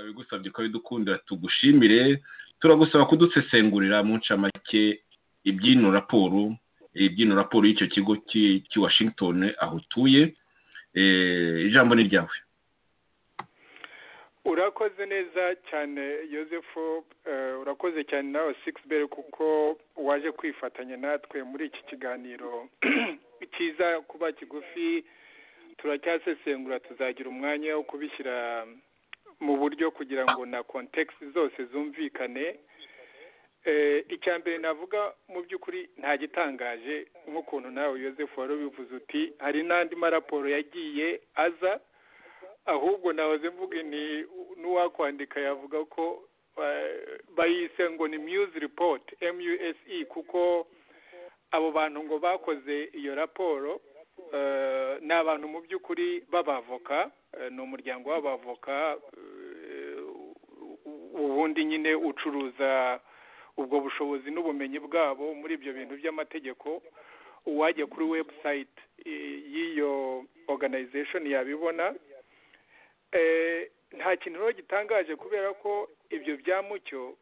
twabigusabye ko bidukundira tugushimire turagusaba kudusesengurira mu ncamake ibyino raporo y'icyo kigo cy'i Washington aho utuye. Ijambo ni ryawe. urakoze neza cyane Yosefu, urakoze cyane nawe Sixbert kuko waje kwifatanya natwe muri iki kiganiro kiza kuba kigufi. Turacyasesengura, tuzagira umwanya wo kubishyira mu buryo kugira ngo na context zose zumvikane. Icya mbere navuga mu by'ukuri nta gitangaje nk'ukuntu nawe Yosefu wari ubivuze uti hari n'andi maraporo yagiye aza, ahubwo nahoze mvuga ni n'uwakwandika yavuga ko bayise ngo ni Muse report MUSE, kuko abo bantu ngo bakoze iyo raporo ni abantu mu by'ukuri b'abavoka, ni umuryango w'abavoka ubundi nyine ucuruza ubwo bushobozi n'ubumenyi bwabo muri ibyo bintu by'amategeko. Uwajya kuri website y'iyo organization yabibona. Nta kintu rero gitangaje kubera ko ibyo bya Mucyo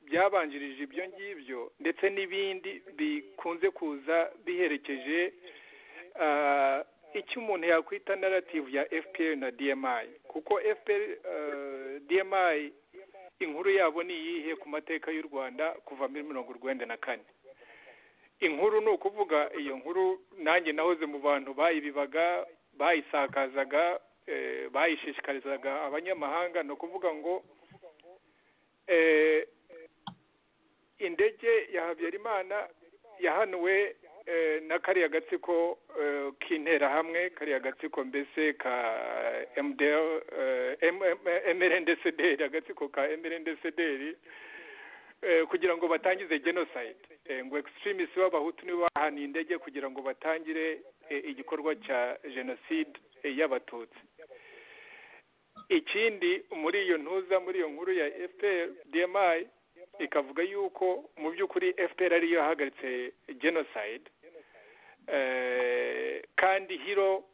byabanjirije ibyo ngibyo ndetse n'ibindi bikunze kuza biherekeje icyo umuntu yakwita narrative ya FPR na DMI, kuko FPR DMI inkuru yabo ni iyihe ku mateka y'u Rwanda kuva muri 1994. Inkuru ni ukuvuga iyo nkuru nanjye nahoze mu bantu bayibibaga, bayisakazaga, bayishishikarizaga abanyamahanga. No kuvuga ngo indege ya Habyarimana yahanuwe na kariya gatsiko k'intera hamwe, kariya gatsiko mbese ka MDL MRND-CDR, agatsiko ka MRND-CDR, kugira ngo batangize genocide. Ngo extremists b'abahutu nibo bahaniye indege kugira ngo batangire igikorwa cya genocide y'abatutsi. Ikindi muri iyo nkuru ya FPR DMI ikavuga yuko mu by'ukuri FPR ariyo yahagaritse genocide, kandi hero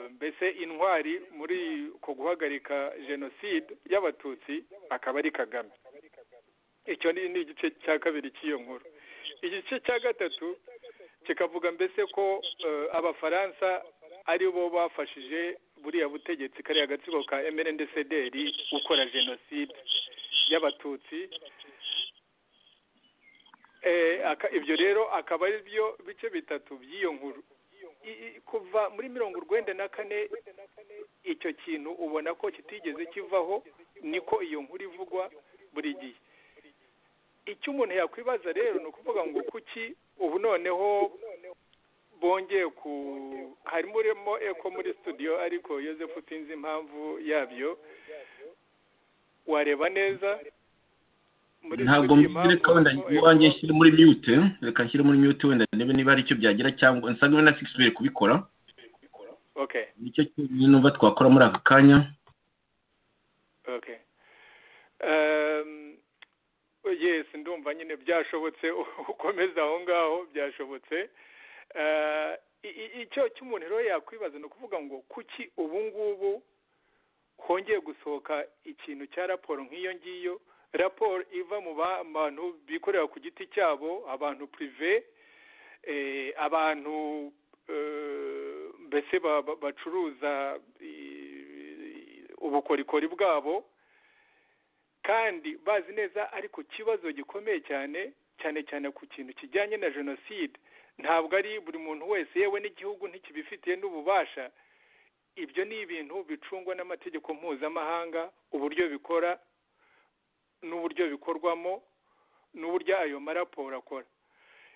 mbese intwari muri ko guhagarika genocide y'abatutsi akaba ari Kagame. Icyo ni igice cya kabiri cy'iyo nkuru. Igice cya gatatu kikavuga mbese ko abafaransa ari bo bafashije buriya butegetsi kariya gatsiko ka MRND-CDR gukora genocide y'abatutsi. Ibyo rero akaba ari byo bice bitatu by'iyo nkuru. Kuva muri 1994 icyo kintu ubona ko kitigeze kivaho, niko iyo nkuru ivugwa buri gihe. Icyo umuntu yakwibaza rero ni ukuvuga ngo kuki ubu noneho bongeye harimo eko muri studio, ariko Yosefu sinzi impamvu yabyo, wareba neza ntabwo mbireka wenda iwanjye nshyire muri mute, reka nshyire muri mute wenda niba ari icyo byagira, cyangwa nsanzwe na Sixbert kubikora. Okay, nicyo numva twakora muri aka kanya. Okay, yes, ndumva nyine byashobotse ukomeza aho ngaho, byashobotse. Icyo cy'umuntu rero yakwibaza ni ukuvuga ngo kuki ubu ngubu hongeye gusohoka ikintu cya raporo nk'iyo ngiyo, raporo iva mu bantu bikorera ku giti cyabo, abantu prive, abantu mbese bacuruza ubukorikori bwabo, kandi bazi neza ariko kibazo gikomeye cyane ku kintu kijyanye na genocide ntabwo ari buri muntu wese, yewe n'igihugu ntikibifitiye n'ububasha. Ibyo ni ibintu bicungwa n'amategeko mpuzamahanga, uburyo bikora n'uburyo bikorwamo n'uburyo ayo maraporo akora.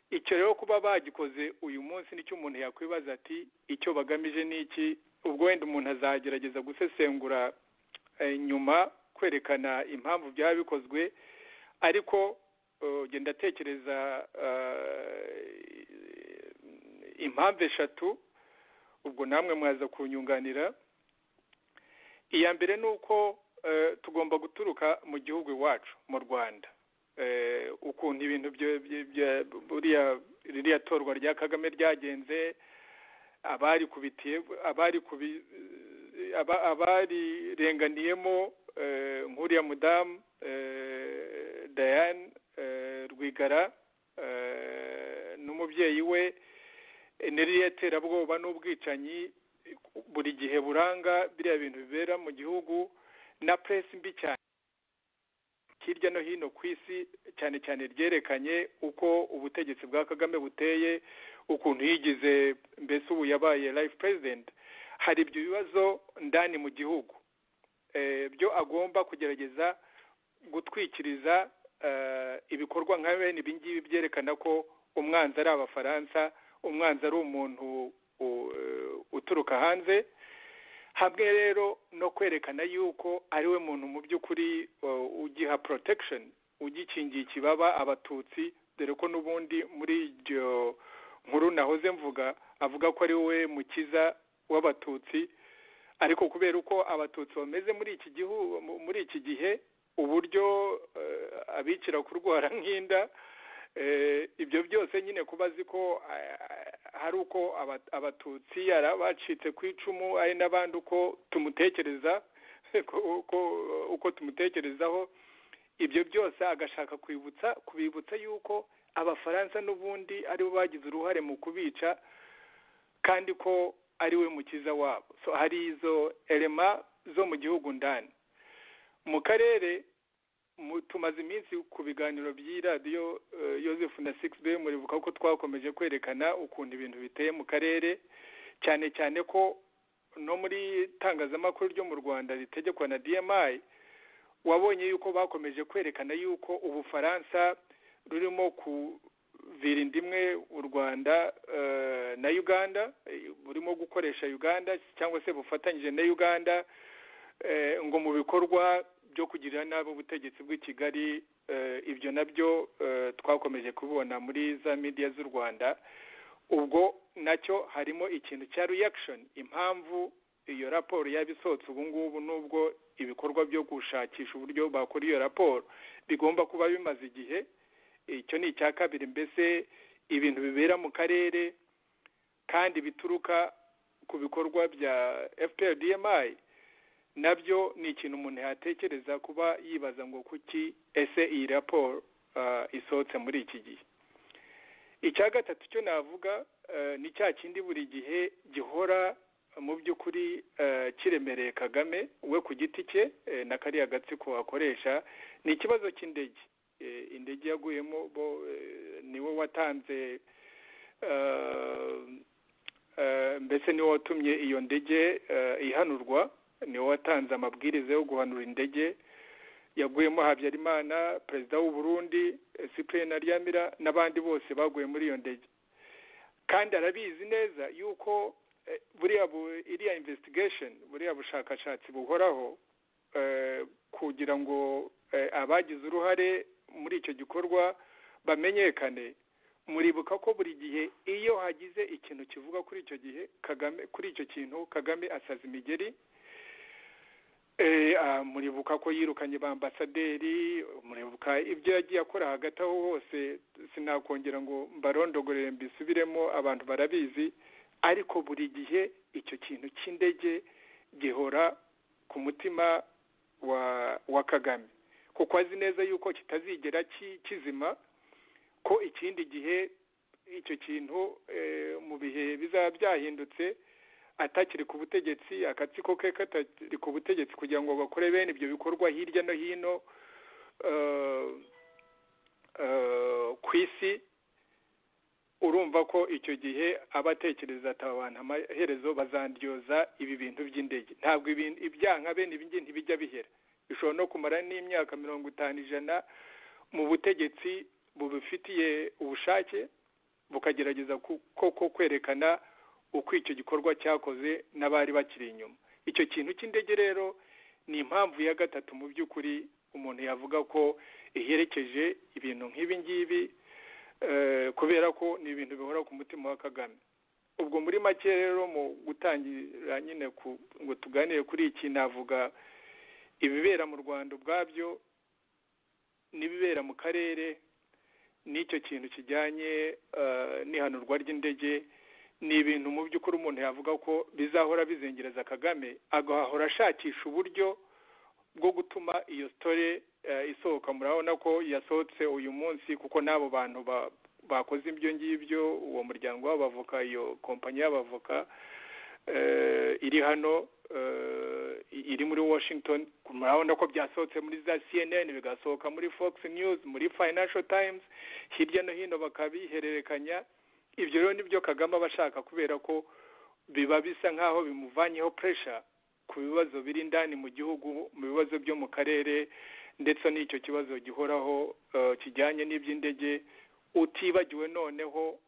Icyo rero kuba bagikoze uyu munsi nicyo umuntu yakwibaza ati icyo bagamije ni iki. Ubwo wenda umuntu azagerageza gusesengura nyuma kwerekana impamvu byaba bikozwe, ariko genda tekereza impamvu eshatu, ubwo namwe mwaza kunyunganira. Iya mbere ni uko tugomba guturuka mu gihugu iwacu mu Rwanda, ukuntu ibintu ririya torwa rya Kagame ryagenze, abarirenganiyemo nk'uriya mudamu Diane Rwigara n'umubyeyi we n'iriya terabwoba n'ubwicanyi buri gihe buranga biriya bintu bibera mu gihugu na press mbi cyane hirya no hino ku isi cyane cyane ryerekanye uko ubutegetsi bwa Kagame buteye, ukuntu yigize mbese ubu yabaye life president. Hari ibyo bibazo ndani mu gihugu byo agomba kugerageza gutwikiriza ibikorwa nka bene ibi ngibi byerekana ko umwanzi ari Abafaransa, umwanzi ari umuntu uturuka hanze, hamwe rero no kwerekana yuko ari we muntu mu by'ukuri ugiha protection, ugikingiye ikibaba Abatutsi, dore ko n'ubundi muri iryo nkuru nahoze mvuga avuga ko ari we mukiza w'Abatutsi. Ariko kubera uko Abatutsi bameze muri iki gihe, uburyo abicira kurwara nk'inda, ibyo byose nyine kubazi ko hari uko Abatutsi bacitse ku icumu, ari n'abandi uko tumutekereza uko tumutekerezaho, ibyo byose agashaka kubibutsa yuko Abafaransa n'ubundi ari bo bagize uruhare mu kubica kandi ko ari we mukiza wabo. So hari izo elema zo mu gihugu ndani. Mu karere tumaze iminsi ku biganiro by'iradiyo Joseph na 6B, muribuka ko twakomeje kwerekana ukuntu ibintu biteye mu karere, cyane cyane ko no muri tangazamakuru ryo mu Rwanda ritegekwa na DMI wabonye yuko bakomeje kwerekana yuko Ubufaransa rurimo kuvira indimwe u Rwanda na Uganda, burimo gukoresha Uganda cyangwa se bufatanyije na Uganda ngo mu bikorwa byo kugirira nabi ubutegetsi bw'i Kigali. Ibyo nabyo twakomeje kubona muri za media z'u Rwanda. Ubwo nacyo harimo ikintu cya reaction, impamvu iyo raporo yabisohotse ubu ngubu, nubwo ibikorwa byo gushakisha uburyo bakora iyo raporo bigomba kuba bimaze igihe. Icyo ni icya kabiri. Mbese ibintu bibera mu karere kandi bituruka ku bikorwa bya FPR-DMI, nabyo ni ikintu umuntu yatekereza kuba yibaza ngo kuki ese iyi raporo isohotse muri iki gihe. Icya gatatu cyo navuga ni cya kindi buri gihe gihora mu by'ukuri kiremereye Kagame we ku giti cye na kariya gatsiko akoresha, ni ikibazo cy'indege. Indege yaguyemo niwe watanze, mbese niwe watumye iyo ndege ihanurwa, niwe watanze amabwiriza yo guhanura indege. Yaguyemo Habyarimana, perezida w'u Burundi, Cyprien Ntaryamira n'abandi bose baguye muri iyo ndege. Kandi arabizi neza yuko iriya investigation, buriya bushakashatsi buhoraho kugira ngo abagize uruhare muri icyo gikorwa bamenyekane. Muribuka ko buri gihe iyo hagize ikintu kivuga kuri icyo kintu Kagame asaza imigeri. Muribuka ko yirukanye ba ambasaderi, muribuka ibyo yagiye akora hagati aho hose, sinakongera ngo mbarondogorere mbisubiremo, abantu barabizi. Ariko buri gihe icyo kintu cy'indege gihora ku mutima wa Kagame, kuko azi neza yuko kitazigera kizima, ko ikindi gihe icyo kintu mu bihe bizaba byahindutse, atakiri ku butegetsi, akatsiko ke katari ku butegetsi, kugira ngo bakore bene ibyo bikorwa hirya no hino ku isi. Urumva ko icyo gihe abatekereza ati abantu amaherezo bazandyoza ibi bintu by'indege. Ntabwo ibyanka bene ibi ntibijya bihera, bishobora no kumara n'imyaka 50-100 mu butegetsi bubifitiye ubushake, bukagerageza koko kwerekana uko icyo gikorwa cyakoze n'abari bakiri inyuma. Icyo kintu cy'indege rero ni impamvu ya gatatu mu by'ukuri umuntu yavuga ko iherekeje ibintu nk'ibi ngibi, kubera ko ni ibintu bihora ku mutima wa Kagame. Ubwo muri make rero mu gutangira nyine ngo tuganire kuri iki, navuga ibibera mu Rwanda ubwabyo n'ibibera mu karere, n'icyo kintu kijyanye n'ihanurwa ry'indege. Ni ibintu mu by'ukuri umuntu yavuga ko bizahora bizengereza Kagame, agahora ashakisha uburyo bwo gutuma iyo story isohoka. Murabona ko yasohotse uyu munsi kuko n'abo bantu bakoze ibyo ngibyo, uwo muryango w'abavoka, iyo kompanyi y'abavoka iri hano iri muri Washington. Murabona ko byasohotse muri za CNN, bigasohoka muri Fox News, muri Financial Times, hirya no hino bakabihererekanya. Ibyo rero nibyo Kagame abashaka, kubera ko biba bisa nkaho bimuvanyeho pressure ku bibazo biri indani mu gihugu, mu bibazo byo mu karere, ndetse n'icyo kibazo gihoraho kijyanye n'iby'indege. Utibagiwe noneho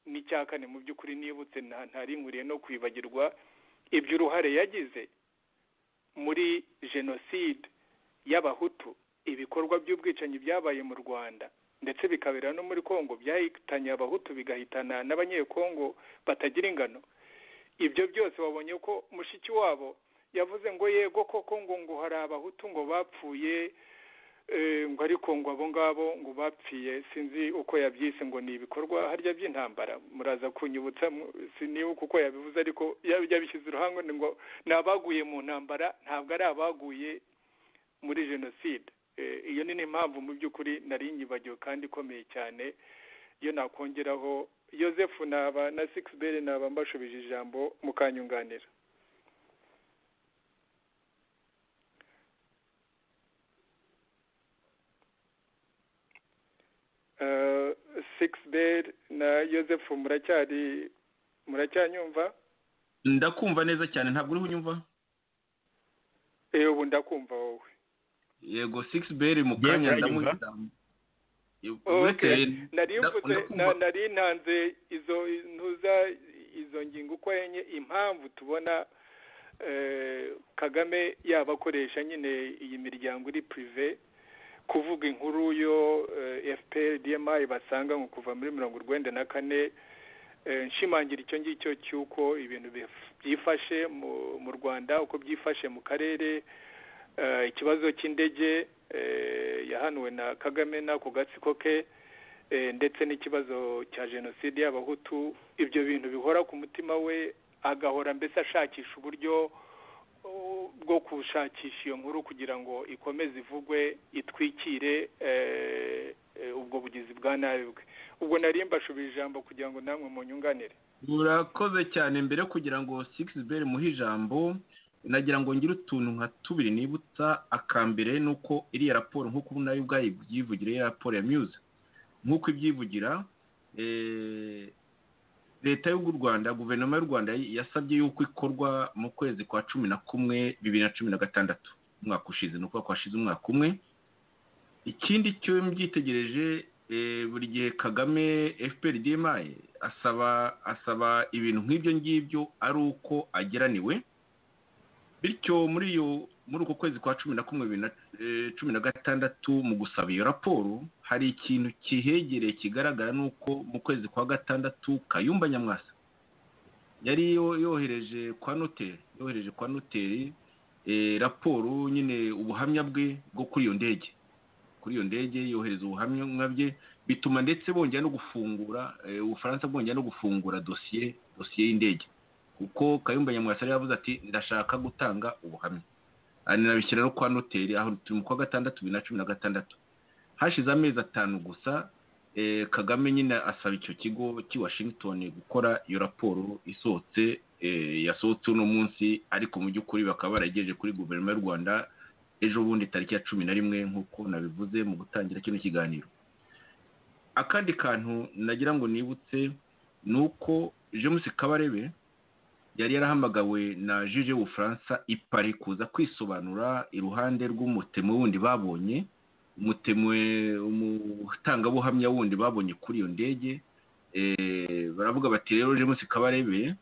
n'icya kane, mu by'ukuri nibutse ntarinkuriye no kwibagirwa iby'uruhare yagize muri jenoside y'abahutu, ibikorwa by'ubwicanyi byabaye mu Rwanda ndetse bikabera no muri Kongo, byahitanye abahutu bigahitana n'abanyekongo batagira ingano. Ibyo byose wabonye ko mushiki wabo yavuze ngo yego koko ngo hari abahutu ngo bapfuye, ngo ariko ngo abo ngabo ngo bapfiye, sinzi uko yabyise, ngo ni ibikorwa harya by'intambara. Muraza kunyibutsa, sinibuka uko yabivuze, ariko yabishyize uruhango ngo ni abaguye mu ntambara, ntabwo ari abaguye muri jenoside. Iyo ni impamvu mu by'ukuri nari nyibagiwe kandi ikomeye cyane. Iyo nakongeraho Joseph na 6bel naba mbashubije ijambo mukanyunganira. 6bel na Joseph muracyanyumva? Ndakumva neza cyane. Ntabwo uri kunyumva? Ubu ndakumva wowe. Yego 6bel mu kanya ndamuhita. Nari ntanze izo ngingo uko enye, impamvu tubona Kagame yabakoresha nyine iyi miryango iri prive kuvuga inkuru yo FPR DMI basanga nko kuva muri 1994. Nshimangira icyo ngicyo cyuko ibintu byifashe mu Rwanda, uko byifashe mu karere, ikibazo cy'indege yahanuwe na Kagame n'ako gatsiko ke, ndetse n'ikibazo cya jenoside y'abahutu. Ibyo bintu bihora ku mutima we, agahora mbese ashakisha uburyo bwo kushakisha iyo nkuru kugira ngo ikomeze ivugwe, itwikire ubwo bugizi bwa nabi bwe. Ubwo nari mbashubije ijambo kugira ngo namwe munyunganire. Urakoze cyane. Mbere kugira ngo 6bel muhe ijambo, nagira ngo ngire utuntu nka tubiri nibutsa. Akambere nuko iriya raporo nk'uko nayo ubwayo byivugira, ya raporo ya Muse nk'uko ibyivugira, leta y'u Rwanda, guverinoma y'u Rwanda yasabye yuko ikorwa mu kwezi kwa 11 2016, umwaka ushize, nuko kwashize umwaka umwe. Ikindi cyo mbyitegereje, buri gihe Kagame FPR DMI asaba ibintu nk'ibyo ngibyo ari uko ageraniwe. Bityo muri uko kwezi kwa 11 2016 mu gusaba iyo raporo, hari ikintu kihegereye kigaragara, nuko mu kwezi kwa 6 Kayumba Nyamwasa yari yohereje kwa noteri raporo nyine ubuhamya bwe bwo kuri iyo ndege yohereza ubuhamya bwe, bituma ndetse bongera no gufungura Ubufaransa bwongera no gufungura dosiye y'indege, kuko Kayumba Nyamwasa yavuze ati ndashaka gutanga ubuhamya. Anabishyira no kwa noteri, aho turi mu kwa 6 2016. Hashize amezi 5 gusa Kagame nyine asaba icyo kigo cy'i Washington gukora iyo raporo yasohotse uno munsi, ariko mu by'ukuri bakaba baragejeje kuri guverinoma y'u Rwanda ejo bundi tariki ya 11 nk'uko nabivuze mu gutangira kino kiganiro. Akandi kantu nagira ngo nibutse nuko James Kabarebe yari yarahamagawe na juge w'Ubufaransa i Paris kuza kwisobanura iruhande rw'umutemwe wundi babonye, umutangabuhamya wundi babonye kuri iyo ndege. Baravuga bati rero James Kabarebe,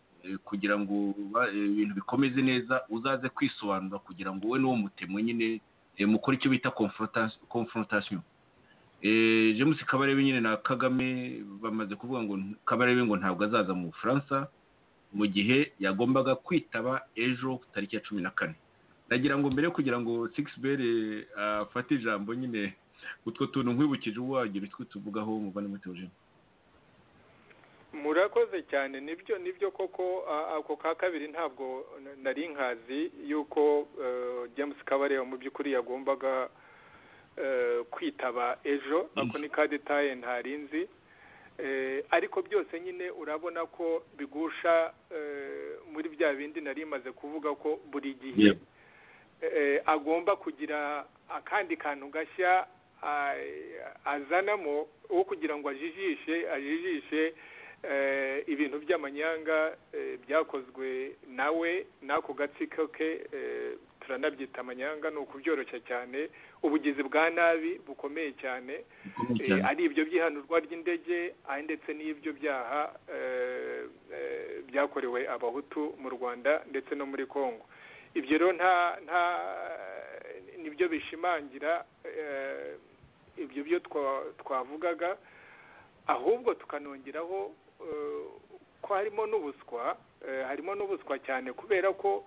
kugira ngo ibintu bikomeze neza uzaze kwisobanura kugira ngo we n'uwo mutemwe nyine mukora icyo bita confrontation. James Kabarebe nyine na Kagame bamaze kuvuga ngo Kabarebe ngo ntabwo azaza mu Bufaransa mu gihe yagombaga kwitaba ejo tariki ya 14. Nagira ngo mbere kugira ngo 6bel afate ijambo nyine utwo tuntu nkwibukije uwagira utwo tuvugaho muvana muri Theogene. murakoze cyane nibyo koko ako ka kabiri ntabwo nari nkazi yuko James Kabarebe mu by'ukuri yagombaga kwitaba ejo ako ni ka detaye ntarinzi ariko byose nyine urabona ko bigusha muri bya bindi nari maze kuvuga ko buri gihe agomba kugira akandi kantu gashya azanamo wo kugira ngo ajijishe ibintu by'amanyanga byakozwe nawe n'ako gatsiko ke turanabyita amanyanga ni ukubyoroshya cyane ubugizi bwa nabi bukomeye cyane ari ibyo by'ihanurwa ry'indege ndetse n'ibyo byaha byakorewe abahutu mu Rwanda ndetse no muri Kongo. Ibyo rero nibyo bishimangira ibyo byo twavugaga, ahubwo tukanongeraho ko harimo n'ubuswa cyane, kubera ko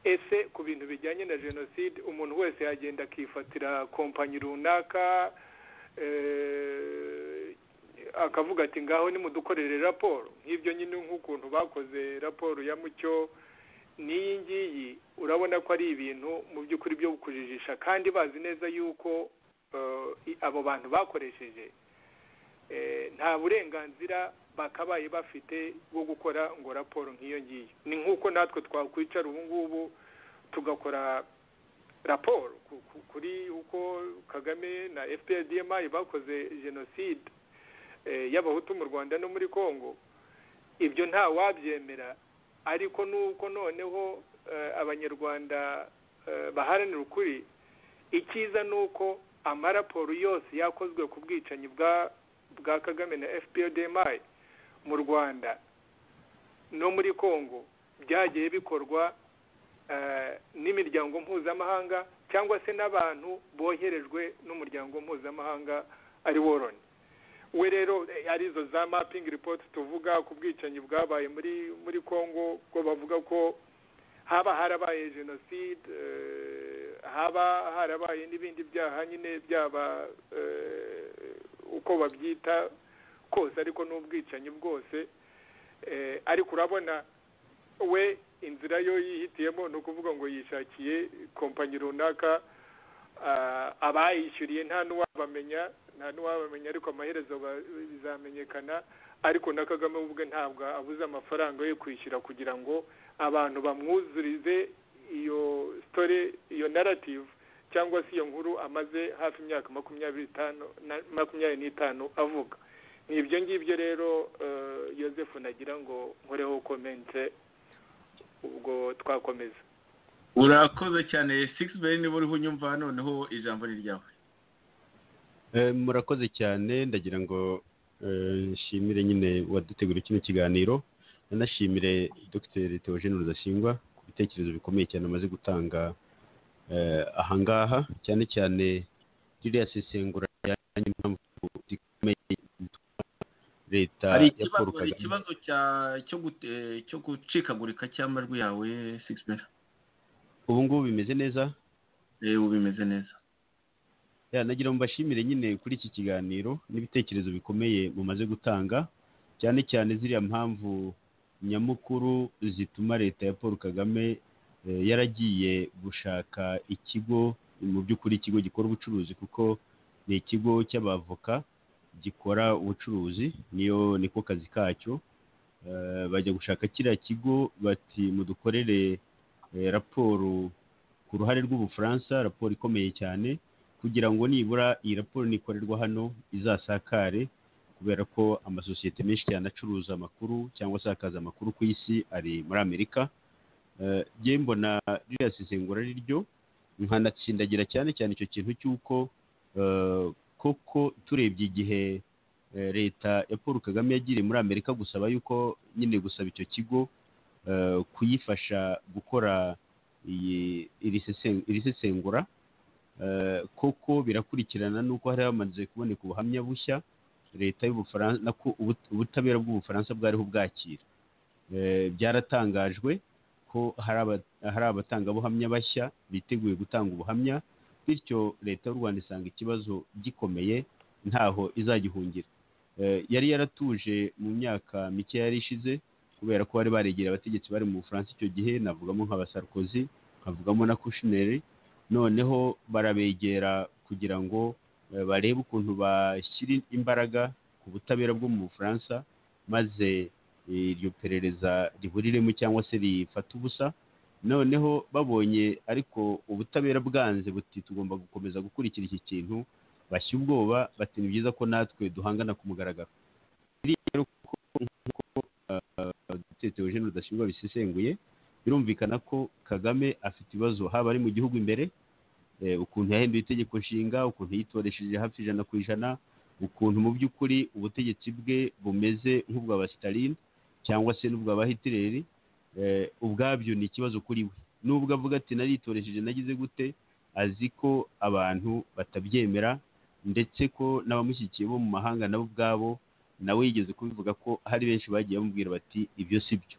ese ku bintu bijyanye na jenoside umuntu wese yagenda akifatira kompanyi runaka akavuga ati ngaho nimudukorere raporo nk'ibyo nyine, nk'ukuntu bakoze raporo ya Mucyo n'iyi ngiyi. Urabona ko ari ibintu mu by'ukuri byo kujijisha, kandi bazi neza yuko abo bantu bakoresheje nta burenganzira bakabaye bafite bwo gukora ngo raporo nk'iyo ngiyo. Ni nk'uko natwe twakwicara ubu ngubu tugakora raporo kuri uko Kagame na FPR-DMI bakoze jenoside y'abahutu mu Rwanda no muri Kongo. Ibyo nta wabyemera, ariko nuko noneho abanyarwanda baharanira ukuri, icyiza nuko amaraporo yose yakozwe ku bwicanyi bwa Kagame na FPR-DMI mu Rwanda no muri Kongo byagiye bikorwa n'imiryango mpuzamahanga cyangwa se n'abantu boherejwe n'umuryango mpuzamahanga ari Warren. We rero arizo za mapping report tuvuga ku bwicanyi bwabaye muri Kongo, ko bavuga ko haba harabaye jenoside, haba harabaye n'ibindi byaha nyine byaba uko babyita kose, ariko n'ubwicanyi bwose. Ariko urabona we inzira yo yihitiyemo ni ukuvuga ngo yishakiye kompanyi runaka, abayishyuriye nta n'uwabamenya, ariko amaherezo bizamenyekana. Ariko na Kagame ubwe ntabwo abuze amafaranga yo kwishyura kugira ngo abantu bamwuzurize iyo story, iyo narrative cyangwa se iyo nkuru amaze hafi imyaka 25 avuga. Ni ibyo ngibyo rero Joseph nagira ngo nkoreho komente, ubwo twakomeza. Urakoze cyane Sixbert, niba uriho unyumva noneho ijambo ni ryawe. Murakoze cyane, ndagira ngo nshimire nyine wadutegura kino kiganiro, nanashimire Dr. Theogene Rudasingwa ku bitekerezo bikomeye cyane amaze gutanga ahangaha, cyane cyane ririya sesengura y'impamvu zikomeye leta ya Paul Kagame. Ikibazo cyo gucikagurika cy'amajwi yawe Sixbert, ubu ngubu bimeze neza? Ubu bimeze neza. Nagira mbashimire nyine kuri iki kiganiro n'ibitekerezo bikomeye mumaze gutanga, cyane cyane ziriya mpamvu nyamukuru zituma leta ya Paul Kagame yaragiye gushaka ikigo, mu by'ukuri ikigo gikora ubucuruzi, kuko ni ikigo cy'abavoka gikora ubucuruzi, niko kazi kacyo. Bajya gushaka kiriya kigo bati mudukorere raporo ku ruhare rw'Ubufaransa, raporo ikomeye cyane, kugira ngo nibura iyi raporo nikorerwa hano izasakare, kubera ko amasosiyete menshi cyane acuruza amakuru cyangwa se akaza amakuru ku isi ari muri Amerika. Ngiye mbona ririya sesengura riryo, nkanatsindagira cyane cyane icyo kintu cy'uko koko turebye igihe leta ya Paul Kagame yagiriye muri Amerika gusaba yuko nyine gusaba icyo kigo kuyifasha gukora iri sesengura, koko birakurikirana nuko hari hamaze kuboneka ubuhamya bushya leta y'Ubufaransa nako ubutabera bw'Ubufaransa bwariho bwakira. Byaratangajwe ko hari abatangabuhamya bashya biteguye gutanga ubuhamya, bityo leta y'u Rwanda isanga ikibazo gikomeye ntaho izagihungira. yari yaratuje mu myaka mike yari ishize kubera ko bari baregera abategetsi bari mu Bufaransa icyo gihe, navugamo nk'aba Sarkozy, nkavugamo na Kouchner. Noneho barabegera kugira ngo barebe ukuntu bashyira imbaraga ku butabera bwo mu Bufaransa, maze iryo perereza riburiremo cyangwa se rifata ubusa. Noneho babonye ariko ubutabera bwanze buti tugomba gukomeza gukurikira iki kintu, bashya ubwoba bati ni byiza ko natwe duhangana ku mugaragaro. Rero nk'uko Dr. Eugene Rudasingwa bisesenguye, birumvikana ko Kagame afite ibibazo haba ari mu gihugu imbere, ukuntu yahinduye itegeko nshinga, ukuntu yitoresheje hafi 100%, ukuntu mu by'ukuri ubutegetsi bwe bumeze nk'ubwa Stalin cyangwa se n'ubwa Hitler. Ubwabyo ni ikibazo kuri we. Nubwo avuga ati naritoresheje nagize gute, azi ko abantu batabyemera, ndetse ko n'abamushyigikiye bo mu mahanga nabo ubwabo nawe yigeze kubivuga ko hari benshi bagiye bamubwira bati ibyo si byo.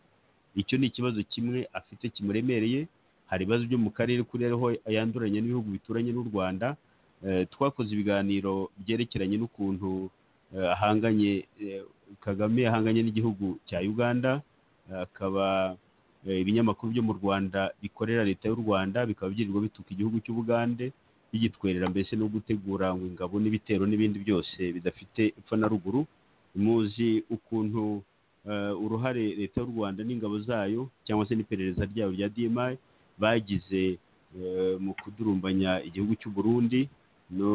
Icyo ni ikibazo kimwe afite kimuremereye. Hari ibibazo byo mu karere kuriho yanduranye n'ibihugu bituranye n'u Rwanda. Twakoze ibiganiro byerekeranye n'ukuntu Kagame ahanganye n'igihugu cya Uganda, akaba ibinyamakuru byo mu Rwanda bikorera leta y'u Rwanda bikaba byirirwa bituka igihugu cy'Ubugande, bigitwerera mbese no gutegura ngo ingabo n'ibitero n'ibindi byose bidafite epfo na ruguru. Muzi ukuntu uruhare leta y'u Rwanda n'ingabo zayo cyangwa se n'iperereza ryabo rya DMI bagize mu kudurumbanya igihugu cy'u Burundi no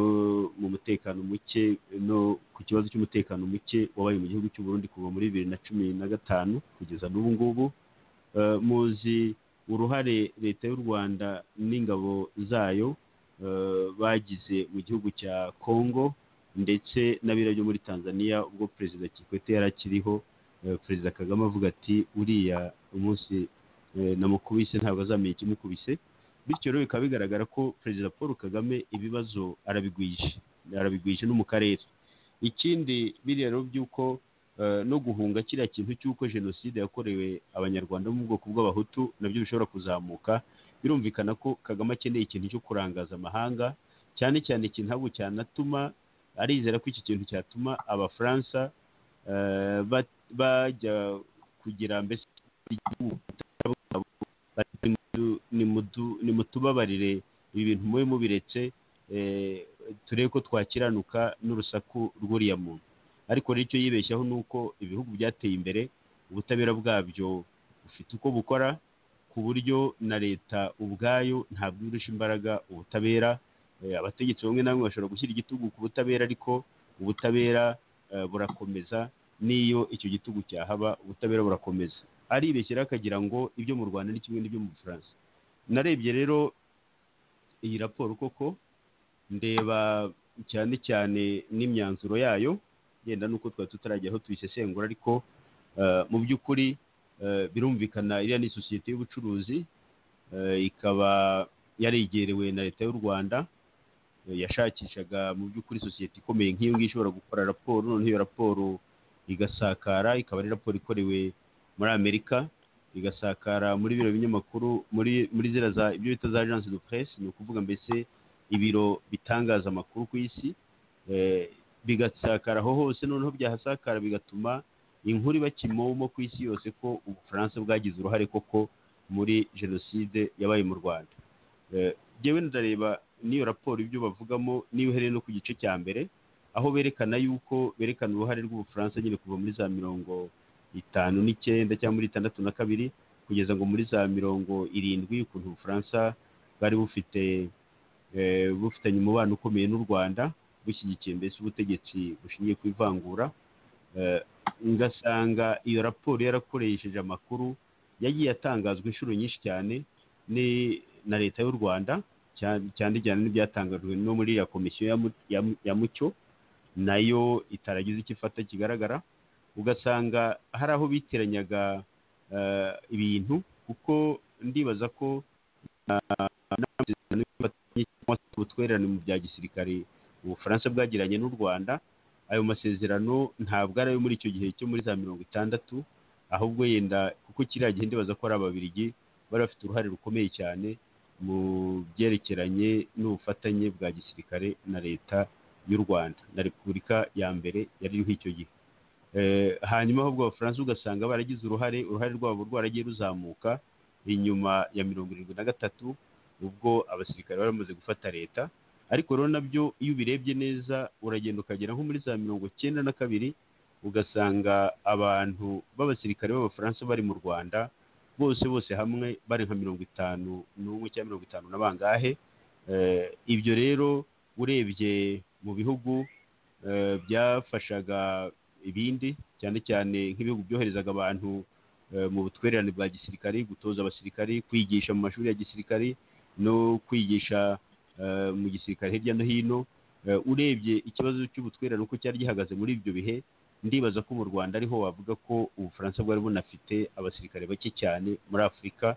mu mutekano muke, no ku kibazo cy'umutekano muke wabaye mu gihugu cy'u Burundi kuva muri 2015 kugeza n'ubu ngubu. Muzi uruhare leta y'u Rwanda n'ingabo zayo bagize mu gihugu cya Congo ndetse n'abira byo muri Tanzania ubwo Perezida Kikwete yarakiriho. Perezida Kagame avuga ati uriya umunsi namukubise ntabwo azamenye ikimukubise. Bityo rero bikaba bigaragara ko Perezida Paul Kagame ibibazo arabigwije no mu karere. Ikindi biriya rero by'uko no guhunga kiriya kintu cy'uko jenoside yakorewe abanyarwanda bo mu bwoko bw'abahutu nabyo bishobora kuzamuka. Birumvikana ko Kagame akeneye ikintu cyo kurangaza amahanga, cyane cyane ikintu ahubwo cyanatuma arizera ko iki kintu cyatuma Abafaransa bajya kugira mbese nimutubabarire ibi bintu mube mubiretse, turebe ko twakiranuka n'urusaku rw'uriya muntu. Ariko rero icyo yibeshyaho ni uko ibihugu byateye imbere ubutabera bwabyo bufite uko bukora, ku buryo na leta ubwayo ntabwo irusha imbaraga ubutabera. Abategetsi bamwe na bamwe bashobora gushyira igitugu ku butabera, ariko ubutabera burakomeza. N'iyo icyo gitugu cyahaba ubutabera burakomeza. Aribeshyira akagira ngo ibyo mu Rwanda ni kimwe n'ibyo mu Bufaransa. Narebye rero iyi raporo koko, ndeba cyane cyane n'imyanzuro yayo, yenda nuko twari tutarajyaho tuyisesengura, ariko mu by'ukuri birumvikana iriya ni sosiyete y'ubucuruzi, ikaba yaregerewe na leta y'u Rwanda, yashakishaga mu by'ukuri sosiyete ikomeye nk'iyo ngiyo ishobora gukora raporo, noneho iyo raporo igasakara, ikaba ari raporo ikorewe muri Amerika, igasakara muri biro binyamakuru, muri zira za ibyo bita za agence de presse, ni ukuvuga mbese ibiro bitangaza amakuru ku isi, bigasakara aho hose. Noneho byahasakara bigatuma inkuru iba kimomo ku isi yose ko Ubufaransa bwagize uruhare koko muri jenoside yabaye mu Rwanda. Jewe ndareba n'iyo raporo ibyo bavugamo, niyo uhereye no ku gice cya mbere, aho berekana uruhare rw'Ubufaransa nyine kuva muri za 59 cyangwa muri 62 kugeza ngo muri za 70, ukuntu Ubufaransa bwari bufitanye umubano ukomeye n'u Rwanda, bushyigikiye mbese ubutegetsi bushingiye ku ivangura. Ngasanga iyo raporo yarakoresheje amakuru yagiye atangazwa inshuro nyinshi cyane na leta y'u Rwanda, cyane n'ibyatangajwe no muri ya komisiyo ya Mucyo, nayo itaragize icyo ifata kigaragara. Ugasanga hari aho biteranyaga ibintu, kuko ndibaza ko ubutwererane mu bya gisirikare Ubufaransa bwagiranye n'u Rwanda, ayo masezerano ntabwo ari ayo muri icyo gihe cyo muri za 60, ahubwo yenda kuko kiriya gihe ndibaza ko ari Ababiligi bari bafite uruhare rukomeye cyane mu byerekeranye n'ubufatanye bwa gisirikare na leta y'u Rwanda na repubulika ya mbere yari iriho icyo gihe. Hanyuma ahubwo abafaransa ugasanga baragize uruhare rwabo rwaragiye ruzamuka inyuma ya 73 ubwo abasirikare bari bamaze gufata leta. Ariko rero nabyo iyo ubirebye neza uragenda ukagera nko muri za 92 ugasanga abantu b'abasirikare b'abafaransa bari mu Rwanda bose hamwe bari nka 51 cyangwa 50 na bangahe. Ibyo rero urebye mu bihugu byafashaga ibindi cyane cyane nk'ibihugu byoherezaga abantu mu butwererane bwa gisirikari, gutoza abasirikari, kwigisha mu mashuri ya gisirikari no kwigisha mu gisirikare hirya no hino. Urebye ikibazo cy'ubutwererane uko cyari gihagaze muri ibyo bihe, ndibaza ko mu Rwanda ariho wavuga ko Ubufaransa bwari bunafite abasirikare bake cyane muri Afurika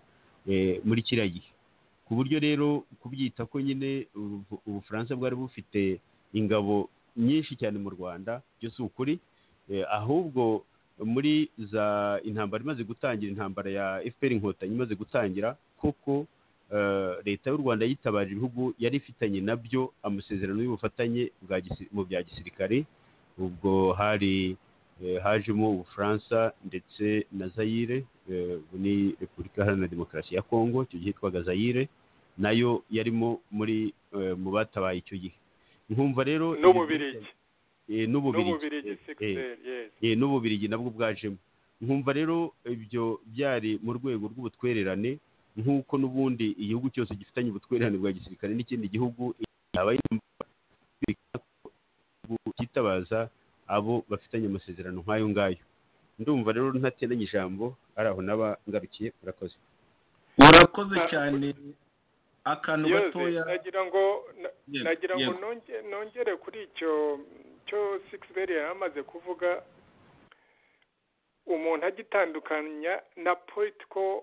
muri kiriya gihe, ku buryo rero kubyita ko nyine Ubufaransa bwari bufite ingabo nyinshi cyane mu Rwanda byo si ukuri. Ahubwo muri za intambara imaze gutangira, intambara ya FPR Inkotanyi imaze gutangira, koko leta y'u Rwanda yitabaje ibihugu yari ifitanye nabyo amasezerano y'ubufatanye mu bya gisirikare. Ubwo hajemo Ubufaransa ndetse na Zaire, ni Repubulika Iharanira Demokarasi ya Kongo, icyo gihe yitwaga Zaire, nayo yarimo mu batabaye icyo gihe. Nkumva rero n'Ububirigi nabwo bwajemo. Nkumva rero ibyo byari mu rwego rw'ubutwererane, nk'uko n'ubundi igihugu cyose gifitanye ubutwererane bwa gisirikare n'ikindi gihugu cyitabaza abo bafitanye amasezerano nk'ayo ngayo. Ndumva rero ntatenanye ijambo ari aho naba ngarukiye. Urakoze cyane. Akantu gatoya nagira ngo nongere kuri icyo Sixbert yamaze kuvuga. Umuntu agitandukanya na political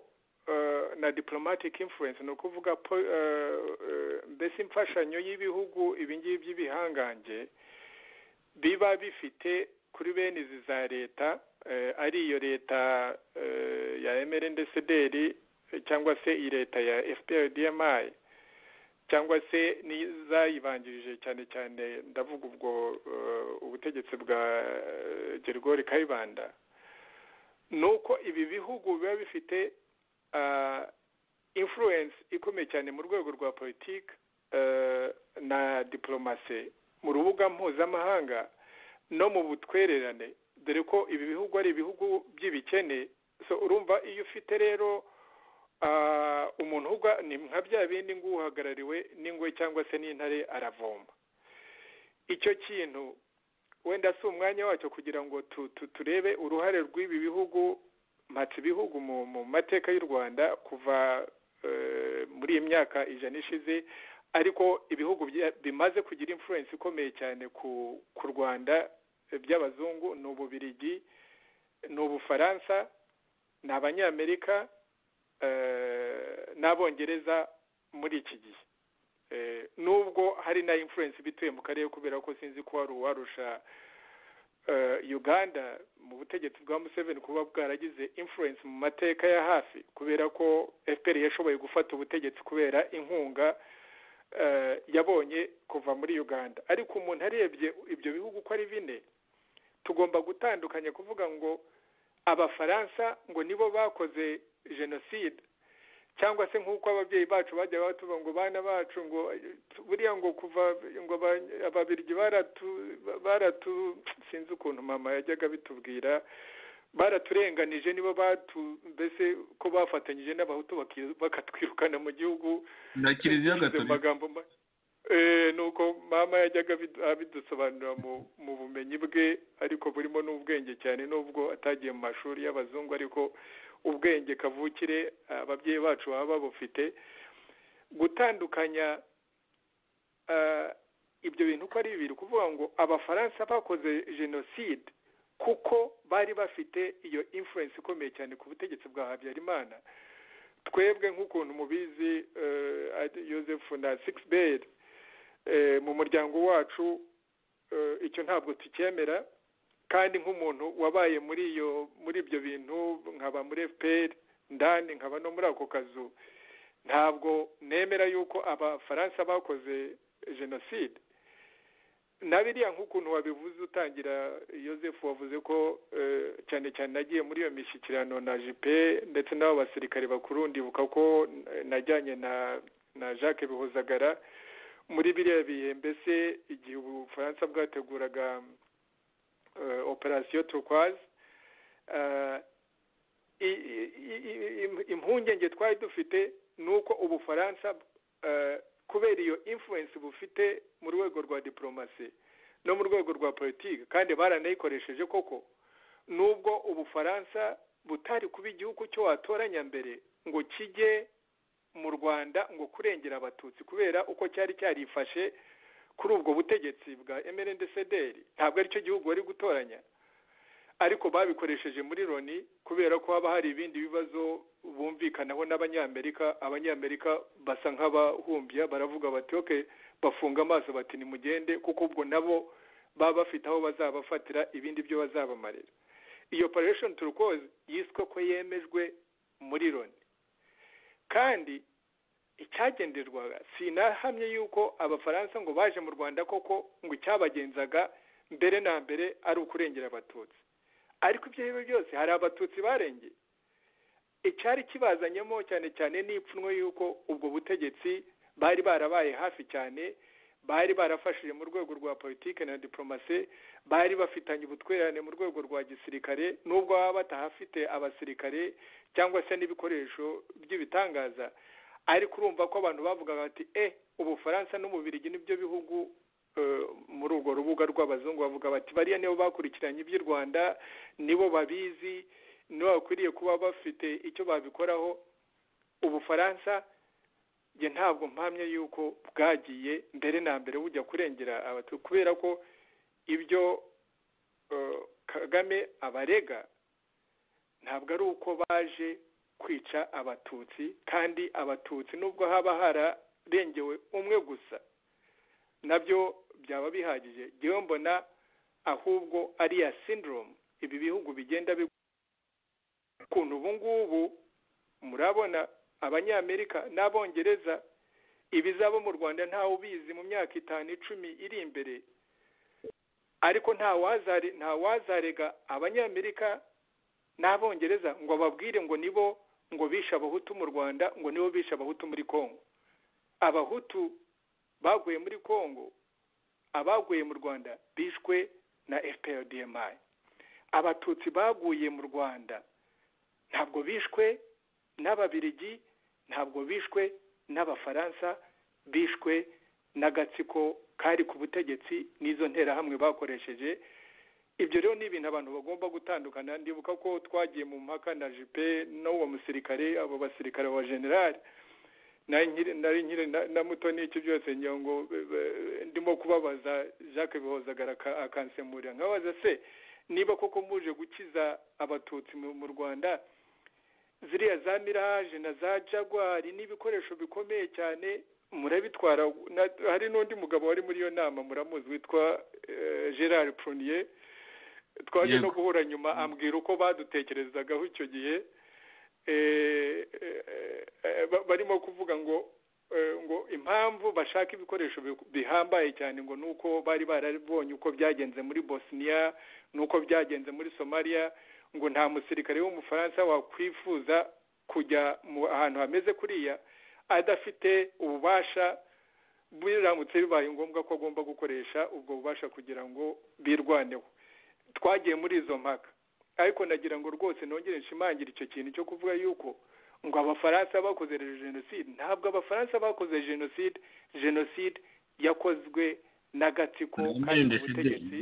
na diplomatic influence, no kuvuga mbese imfashanyo y'ibihugu ibingibi by'ibihangange biba bifite kuri bene izi za leta, ari iyo leta ya MRND-CDR cyangwa se iyi leta ya FPR-DMI cyangwa se n'izayibanjirije cyane cyane ndavuga ubwo ubutegetsi bwa Gergori Kayibanda. Nuko ibi bihugu biba bifite influence ikomeye cyane mu rwego rwa politiki na diplomasi mu rubuga mpuzamahanga no mu butwererane, dore ko ibi bihugu ari ibihugu by'ibikene. So urumva iyo ufite rero umuntu ni nka bya bindi ngo uhagarariwe n'ingwe cyangwa se n'intare aravoma. Icyo kintu wenda si umwanya wacyo kugira ngo turebe uruhare rw'ibi bihugu mpatse ibihugu mu mateka y'u Rwanda kuva muri iyi myaka 100 ishize, ariko ibihugu bimaze kugira influence ikomeye cyane ku Rwanda by'abazungu ni Ububirigi, ni Ubufaransa, ni Abanyamerika n'Abongereza muri iki gihe. Nubwo hari na influence bituye mu karere, kubera ko sinzi ko wari uwarusha Uganda mu butegetsi bwa Museveni kuba bwaragize influence mu mateka ya hafi, kubera ko FPR yashoboye gufata ubutegetsi kubera inkunga yabonye kuva muri Uganda. Ariko umuntu arebye ibyo bihugu ko ari bine, tugomba gutandukanya kuvuga ngo Abafaransa ngo nibo bakoze jenoside, cyangwa se nk'uko ababyeyi bacu bajya batuvuga ngo bana bacu ngo buriya ngo kuva ngo Ababirigi baratu sinzi ukuntu mama yajyaga bitubwira, baraturenganije nibo mbese ko bafatanyije n'Abahutu bakatwirukana mu gihugu na Kiliziya Gatolika. Nuko mama yajyaga abidusobanurira mu bumenyi bwe, ariko burimo n'ubwenge cyane, nubwo atagiye mu mashuri y'abazungu, ariko ubwenge kavukire ababyeyi bacu baba babufite. Gutandukanya ibyo bintu ko ari bibiri, kuvuga ngo Abafaransa bakoze jenoside kuko bari bafite iyo influence ikomeye cyane ku butegetsi bwa Habyarimana. Twebwe nk'ukuntu mubizi Joseph na Sixbert, mu muryango wacu icyo ntabwo tucyemera, kandi nk'umuntu wabaye muri ibyo bintu, nkaba muri FPR ndani, nkaba no muri ako kazu, ntabwo nemera yuko Abafaransa bakoze jenoside. nabiriya nk'ukuntu wabivuze utangira Joseph wavuze ko cyane cyane nagiye muri iyo mishyikirano na jipe ndetse n'abo basirikare bakuru ndibuka ko najyanye na Jacques Bihozagara muri biriya bihe mbese igihe Ubufaransa bwateguraga operasiyo Turquoise impungenge twari dufite ni uko Ubufaransa kubera iyo influence bufite mu rwego rwa diplomasi no mu rwego rwa politiki kandi baranayikoresheje koko nubwo Ubufaransa butari kuba igihugu cyo watoranya mbere ngo kijye mu Rwanda ngo kurengera abatutsi kubera uko cyari cyarifashe kuri ubwo butegetsi bwa MRND-CDR ntabwo ari cyo gihugu wari gutoranya ariko babikoresheje muri Loni kubera ko haba hari ibindi bibazo bumvikanaho abanyamerika basa nk'abahumbya baravuga bati okay bafunga amaso bati ni mugende kuko ubwo nabo baba bafite aho bazabafatira ibindi byo bazabamarira iyo operation Turquoise yiswe ko yemejwe muri Loni kandi icyagenderwaga sinahamye yuko abafaransa ngo baje mu Rwanda koko ngo icyabagenzaga mbere na mbere ari ukurengera abatutsi ariko ibyo byose hari abatutsi barengeye icyari kibazanyemo cyane cyane n'ipfunwe yuko ubwo butegetsi bari barabaye hafi cyane bari barafashije mu rwego rwa politiki na diplomasi bari bafitanye ubutwererane mu rwego rwa gisirikare nubwo baba batahafite abasirikare cyangwa se n'ibikoresho by'ibitangaza ariko urumva ko abantu bavuga bati Ubufaransa n'Ububiligi nibyo bihugu muri urwo rubuga rw'abazungu bavuga bati bariya nibo bakurikiranye iby'u Rwanda nibo babizi nibo bakwiriye kuba bafite icyo babikoraho Ubufaransa je ntabwo mpamye yuko bwagiye mbere na mbere bujya kurengera abatutsi kubera ko ibyo Kagame abarega ntabwo ari uko baje kwica abatutsi kandi abatutsi nubwo haba hararengewe umwe gusa nabyo byaba bihagije ngewe mbona ahubwo ari ya syndrome ibi bihugu bigenda ukuntu ubu ngubu murabona abanyamerika n'abongereza ibizaba mu Rwanda ntawe ubizi mu myaka 5-10 iri imbere ariko nta wazarega abanyamerika n'abongereza ngo babwire ngo nibo ngo bisha abahutu mu Rwanda ngo nibo bisha abahutu muri Kongo abahutu baguye muri Kongo abaguye mu Rwanda bishwe na FPR-DMI abatutsi baguye mu Rwanda ntabwo bishwe n'Ababiligi ntabwo bishwe n'Abafaransa bishwe n'agatsiko kari ku butegetsi n'izo nterahamwe bakoresheje ibyo rero ni ibintu abantu bagomba gutandukana ndibuka ko twagiye mu mpaka na jipe n'uwo musirikare abo basirikare wa general nari nkiri na muto n'icyo byose ngo ndimo kubabaza Jacques Bihozagara akansemurira nkabaza se niba koko muje gukiza abatutsi mu Rwanda ziriya za Mirage na za Jaguar n'ibikoresho bikomeye cyane murabitwara hari n'undi mugabo wari muri iyo nama muramuzi witwa Gerard Prunier twaje no guhura nyuma ambwira uko badutekerezagaho icyo gihe barimo kuvuga ngo impamvu bashaka ibikoresho bihambaye cyane ngo nuko bari barabonye uko byagenze muri Bosnia nuko byagenze muri Somalia ngo nta musirikare w'umufaransa wakwifuza kujya mu ahantu hameze kuriya adafite ububasha biramutse bibaye ngombwa ko agomba gukoresha ubwo bubasha kugira ngo birwaneho twagiye muri izo mpaka ariko nagira ngo rwose nongere nshimangire icyo kintu cyo kuvuga yuko ngo abafaransa bakoze jenoside ntabwo abafaransa bakoze jenoside yakozwe n'agatsiko kandi ubutegetsi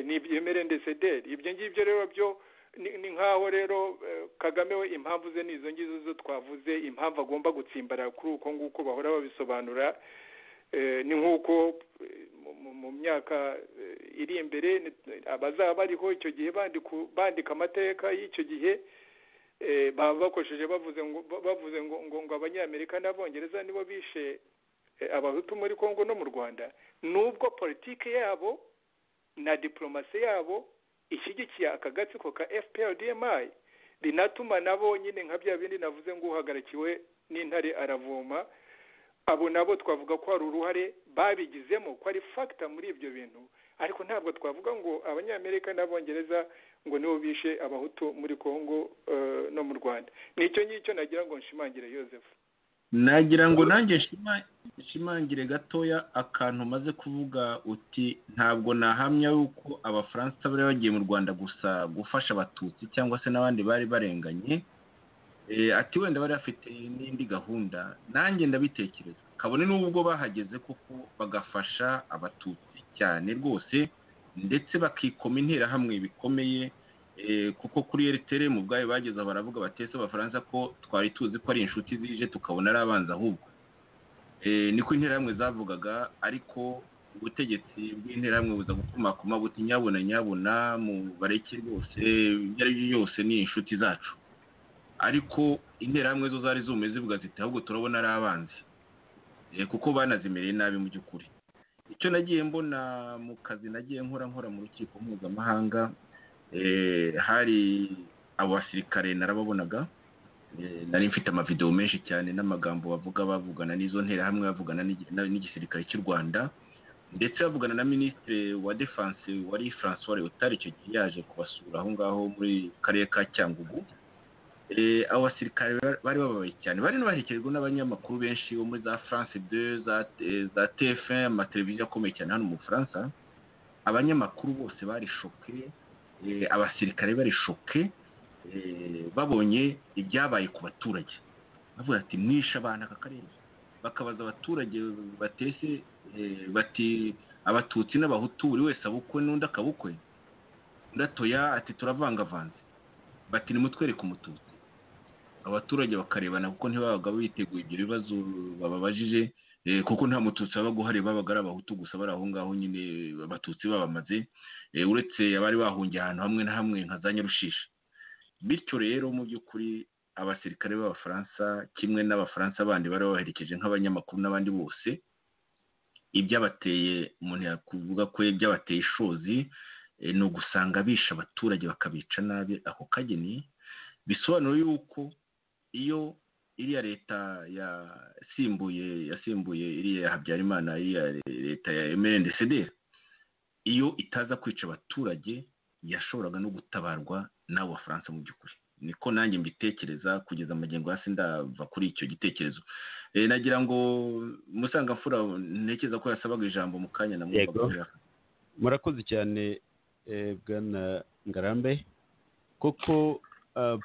ni MRND-CDR ibyo ngibyo rero byo ni nkaho rero Kagame we impamvu ze nizo ngizo zo twavuze impamvu agomba gutsimbara kuri uko nguko bahora babisobanura ni nkuko mu myaka iri imbere abazaba bariho icyo gihe bandika amateka y'icyo gihe baba bakoresheje bavuze ngo abanyamerika n'abongereza nibo bishe abahutu muri Kongo no mu Rwanda nubwo politike yabo na diplomasi yabo ishyigikiye akagatsiko ka FPR-DMI binatuma nabo nyine nka bya bindi navuze ngo uhagarikiwe n'intare aravoma abo nabo twavuga ko hari uruhare babigizemo, ko ari factor muri ibyo bintu, ariko ntabwo twavuga ngo abanyamerika n'abongereza ngo nibo bishe abahutu muri Kongo no mu Rwanda. Nicyo ngicyo nagira ngo nshimangire Joseph. Nagira ngo nanjye nshimangire gatoya akantu maze kuvuga uti ntabwo nahamya yuko abafaransa bari bagiye mu Rwanda gusa gufasha abatutsi cyangwa se n'abandi bari barenganye, ati wenda bari bafite n'indi gahunda. Nanjye ndabitekereza kabone n'ubwo bahageze kuko bagafasha abatutsi cyane rwose, ndetse bakikoma interahamwe bikomeye, kuko kuri RTL mu bwayo bageze baravuga batese abafaransa ko twari tuzi ko ari inshuti zije tukabona ari abanza ahubwo. Niko interahamwe zavugaga, ariko ubutegetsi bw'interahamwe buza gukomakoma buti nyabuna mu bareke rwose ibyo ari byo byose ni inshuti zacu, ariko interahamwe zo zari zume zivuga ziti ahubwo turabona ari abanzi, kuko banazimereye nabi mu by'ukuri. Icyo nagiye mbona mu kazi nagiye nkora mu rukiko mpuzamahanga, hari abasirikare narababonaga, nari mfite amavideo menshi cyane n'amagambo bavugana n'izo nterahamwe, bavugana n'igisirikare cy'u Rwanda, ndetse bavugana na Ministre wa Defense wari François Léotard icyo gihe yaje kubasura aho ngaho muri karere ka Cyangugu. Abo basirikare bari babaye cyane, bari baherekejwe n'abanyamakuru benshi bo muri za France 2 za TF1, amateleviziyo akomeye cyane hano mu Bufaransa. Abanyamakuru bose bari shoke, abasirikare bari shoke, babonye ibyabaye ku baturage, bavuga ati mwisha abana aka karere. Bakabaza abaturage batese bati abatutsi n'abahutu buri wese abukwe n'undi akabukwe, ndatoya ati turavangavanze, bati nimutwereke umututsi. Abaturage bakarebana kuko ntibabaga biteguye ibyo bibazo bababajije, kuko nta mututsi wabaga uhari, babaga ari abahutu gusa bari aho ngaho nyine abatutsi babamaze, uretse abari bahungiye ahantu hamwe na hamwe nka za Nyarushishi. Bityo rero mu by'ukuri abasirikare b'abafaransa kimwe n'abafaransa bandi bari baherekeje nk'abanyamakuru n'abandi bose, ibyabateye umuntu yakuvuga ko ibyabateye ishozi ni ugusanga bisha abaturage bakabica nabi ako kageni. Bisobanura yuko iyo iriya leta yasimbuye iriya Habyarimana, iriya leta ya MNDCD, iyo itaza kwica abaturage yashoboraga no gutabarwa n'abo Bafaransa mu by'ukuri. Niko nanjye mbitekereza kugeza amagengo hasi ndava kuri icyo gitekerezo. Nagira ngo Musangamfura ntekereza ko yasabaga ijambo mu kanya na mwumva. Murakoze cyane bwana Ngarambe. Koko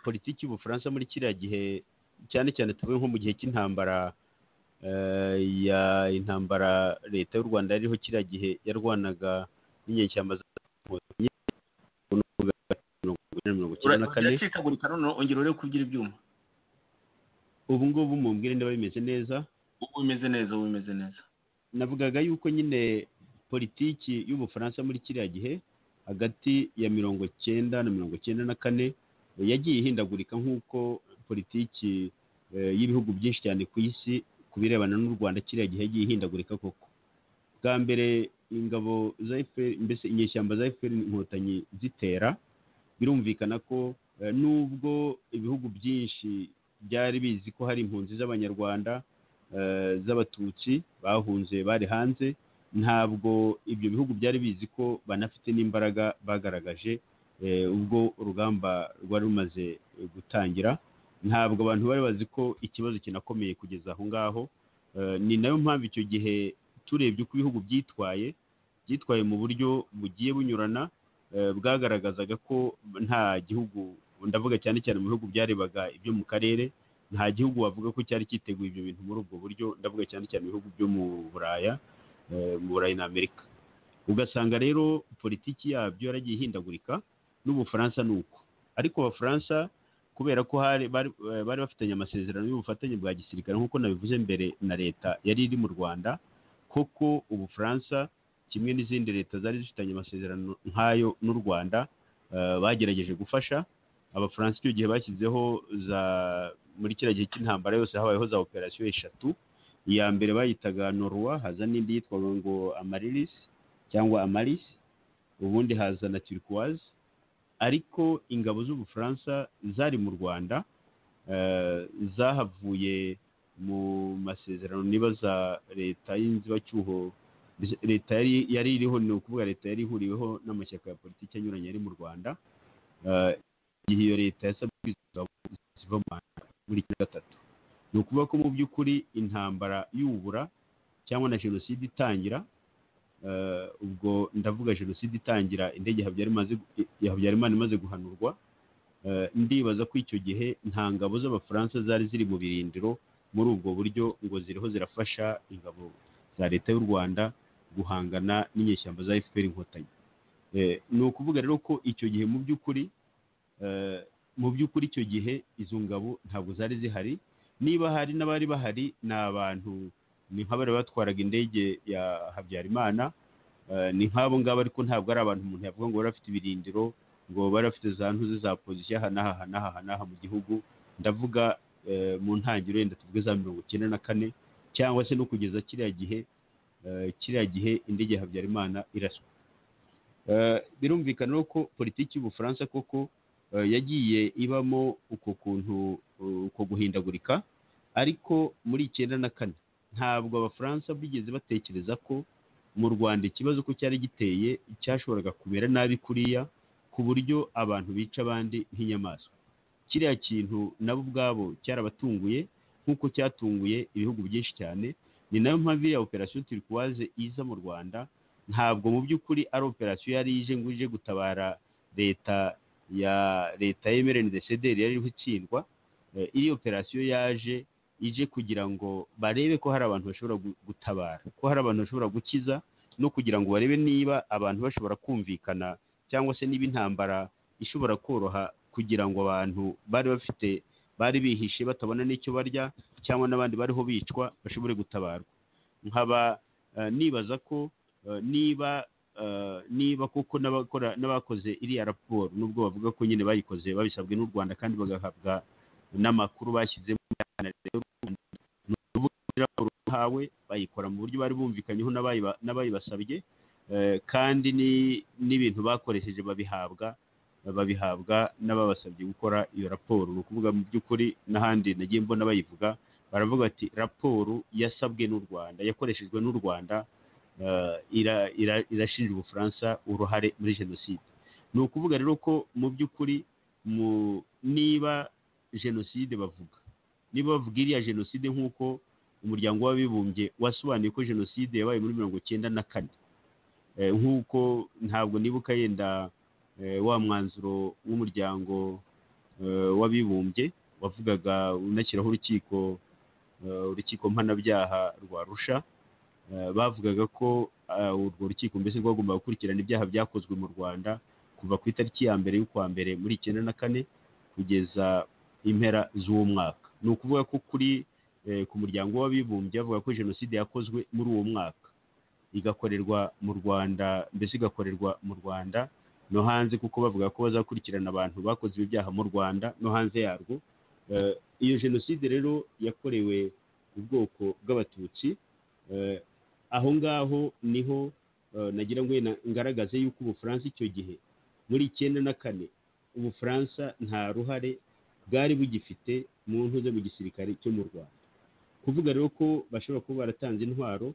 politiki y'Ubufaransa muri kiriya gihe, cyane cyane tuvuye nko mu gihe cy'intambara intambara leta y'u Rwanda yariho kiriya gihe yarwanaga n'inyeshyamba uracikagurika none ongera ure kugira ibyuma. Ubu ngubu mumbwire niba bimeze neza. Ubu bimeze neza. Navugaga yuko nyine politiki y'Ubufaransa muri kiriya gihe hagati ya 1990 na 1994 yagiye ihindagurika nk'uko politiki y'ibihugu byinshi cyane ku isi ku birebana n'u Rwanda kiriya gihe yagiye ihindagurika koko. Bwa mbere ingabo za FPR, mbese inyeshyamba za FPR inkotanyi zitera, birumvikana ko nubwo ibihugu byinshi byari bizi ko hari impunzi z'abanyarwanda z'abatutsi bahunze bari hanze, ntabwo ibyo bihugu byari bizi ko banafite n'imbaraga bagaragaje ubwo urugamba rwari rumaze gutangira. Ntabwo abantu bari bazi ko ikibazo kinakomeye kugeza aho ngaho. Ni nayo mpamvu icyo gihe turebye uko ibihugu byitwaye mu buryo bugiye bunyurana, bwagaragazaga ko nta gihugu, ndavuga cyane cyane mu bihugu byarebaga ibyo mu karere, nta gihugu wavuga ko cyari cyiteguye ibyo bintu muri ubwo buryo, ndavuga cyane cyane ibihugu byo mu Burayi na Amerika. Ugasanga rero politiki yabyo yaragiye ihindagurika, n'Ubufaransa nuko. Ariko Abafaransa kubera ko bari bafitanye amasezerano y'ubufatanye bwa gisirikare nk'uko nabivuze mbere na leta yari iri mu Rwanda, koko Ubufaransa kimwe n'izindi leta zari zifitanye amasezerano nk'ayo n'u Rwanda bagerageje gufasha. Abafaransa icyo gihe bashyizeho muri kiriya gihe cy'intambara yose habayeho za operasiyo 3. Iya mbere bayitaga Norwa, haza n'indi yitwaga ngo Amaryllis cyangwa Amaris, ubundi haza na Turquoise. Ariko ingabo z'Ubufaransa zari mu Rwanda zahavuye mu masezerano nibaza leta y'inzibacyuho leta yari iriho, ni ukuvuga leta yari ihuriweho n'amashyaka ya politiki anyuranye yari mu Rwanda. Igihe iyo leta yasabwe ziva mu Rwanda muri gatatu, ni ukuvuga ko mu by'ukuri intambara y'ubura cyangwa na jenoside itangira, ubwo ndavuga jenoside itangira indege ya Habyarimana imaze guhanurwa, ndibaza ko icyo gihe nta ngabo z'abafaransa zari ziri mu birindiro muri ubwo buryo ngo ziriho zirafasha ingabo za leta y'u Rwanda guhangana n'inyeshyamba za FPR Inkotanyi. Ni ukuvuga rero ko icyo gihe mu by'ukuri icyo gihe izo ngabo ntabwo zari zihari. Niba hari n'abari bahari ni abantu, ni nk'abari batwaraga indege ya Habyarimana, ni nk'abo ngabo, ariko ntabwo ari abantu umuntu yavuga ngo bari bafite ibirindiro, ngo bari bafite za ntuzi za pozisiyo aha n'aha mu gihugu. Ndavuga mu ntangiriro wenda tuvuge za 1994 cyangwa se no kugeza kiriya gihe indege ya Habyarimana iraswa. Birumvikana ko politiki y'Ubufaransa koko yagiye ibamo uko kuntu, uko guhindagurika, ariko muri 1994 ntabwo Abafaransa bigeze batekereza ko mu Rwanda ikibazo ko cyari giteye cyashoboraga kumera nabi kuriya, ku buryo abantu bica abandi nk'inyamaswa. Kiriya kintu nabo ubwabo cyarabatunguye nk'uko cyatunguye ibihugu byinshi cyane. Ni nayo mpamvu ya operation Turquoise iza mu Rwanda, ntabwo mu by'ukuri ari operation yari ije ngo ije gutabara leta ya MRND-CDR yari iriho itsindwa. Iyi operation yaje ije kugira ngo barebe ko hari abantu bashobora gutabara, ko hari abantu bashobora gukiza, no kugira ngo barebe niba abantu bashobora kumvikana cyangwa se niba intambara ishobora koroha, kugira ngo abantu bari bihishe batabona n'icyo barya cyangwa n'abandi bariho bicwa bashobore gutabarwa. Nkaba nibaza ko niba koko n'abakoze iriya raporo, nubwo bavuga ko nyine bayikoze babisabwe n'u Rwanda kandi bagahabwa n'amakuru bashyizemo raporo hawe, bayikora mu buryo bari bumvikanyeho n'abayibasabye, kandi n'ibintu bakoresheje babihabwa n'ababasabye gukora iyo raporo. Ni ukuvuga mu by'ukuri n'ahandi nagiye mbona bayivuga, baravuga ati raporo yasabwe n'u Rwanda, yakoreshejwe n'u Rwanda, irashinja Ubufaransa uruhare muri jenoside. Ni ukuvuga rero ko mu by'ukuri niba jenoside bavuga iriya jenoside nk'uko umuryango w'abibumbye wasobanuye ko jenoside yabaye muri 1994, nk'uko ntabwo nibuka yenda wa mwanzuro w'umuryango w'abibumbye wavugaga unashyiraho urukiko mpanabyaha rwa Arusha, bavugaga ko urwo rukiko mbese rwagomba gukurikirana ibyaha byakozwe mu Rwanda kuva ku itariki ya mbere y'ukwa mbere muri 1994 kugeza impera z'uwo mwaka. Ni ukuvuga ko ku muryango w'abibumbye bavuga ko jenoside yakozwe muri uwo mwaka, igakorerwa mu Rwanda, mbese igakorerwa mu Rwanda no hanze, kuko bavuga ko bazakurikirana abantu bakoze ibi byaha mu Rwanda no hanze yarwo. Iyo jenoside rero yakorewe ubwoko bw'Abatutsi. Aho ngaho niho nagira ngo ngaragaze yuko Ubufaransa icyo gihe muri 1994 Ubufaransa nta ruhare bwari bugifite mu ntuze mu gisirikare cyo mu Rwanda. Kuvuga rero ko bashobora kuba baratanze intwaro,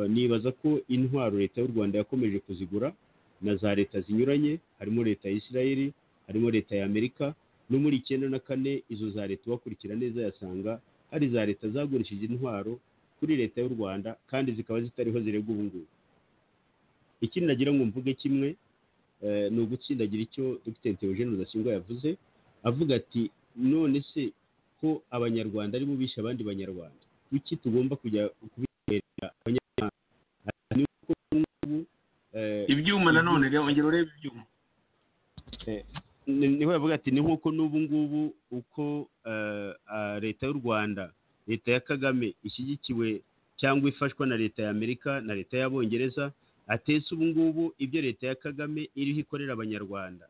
nibaza ko intwaro leta y'u Rwanda yakomeje kuzigura na za leta zinyuranye, harimo leta ya Israel, harimo leta ya Amerika. No muri 1994 izo za leta bakurikira neza yasanga hari za leta zagurishije intwaro kuri leta y'u Rwanda kandi zikaba zitariho zirega ubu ngubu. Ikindi nagira ngo mvuge kimwe, ni ugutsindagira icyo Dr Theogene Rudasingwa yavuze, avuga ati none se ko abanyarwanda ari bo bishe abandi banyarwanda, kuki tugomba kujya kubitera abanyarwanda? Ibyuma nanone rero ongera urebe ibyuma. Niho yavuga ati ni nk'uko n'ubu ngubu uko leta y'u Rwanda, leta ya Kagame ishyigikiwe cyangwa ifashwa na leta ya Amerika na leta y'Abongereza, atetse ubu ngubu ibyo leta ya Kagame iriho ikorera abanyarwanda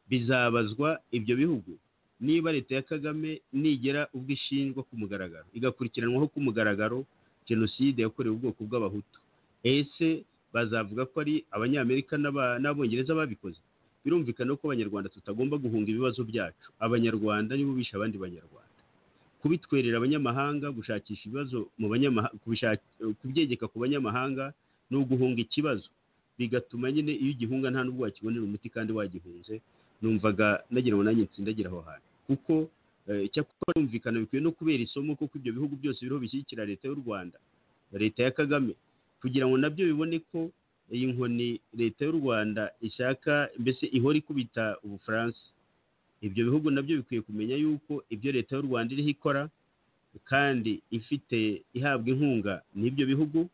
bizabazwa ibyo bihugu. Niba leta ya Kagame nigera ubwo ishinjwa ku mugaragaro, igakurikiranwaho ku mugaragaro jenoside yakorewe ubwoko bw'Abahutu, ese bazavuga ko ari Abanyamerika n'Abongereza babikoze? Birumvikana ko abanyarwanda tutagomba guhunga ibibazo byacu. Abanyarwanda nibo bishe abandi banyarwanda. kubitwerera abanyamahanga, gushakisha ibibazo mu banyamahanga, kubyegeka ku banyamahanga ni uguhunga ikibazo, bigatuma nyine iyo igihunga nta n'ubwo wakibonera umuti kandi wagihunze. Numvaga nagira ngo nanjye nsindagira aho hantu, kuko icyakora yumvikana bikwiye no kubera isomo, kuko ibyo bihugu byose biriho bishyigikira leta y'u Rwanda, leta ya Kagame, kugira ngo nabyo bibone ko iyi nkoni leta y'u Rwanda ishaka mbese ihora ikubita Ubufaransa. Ibyo bihugu nabyo bikwiye kumenya yuko ibyo leta y'u Rwanda iriho ikora kandi ihabwa inkunga n'ibyo bihugu,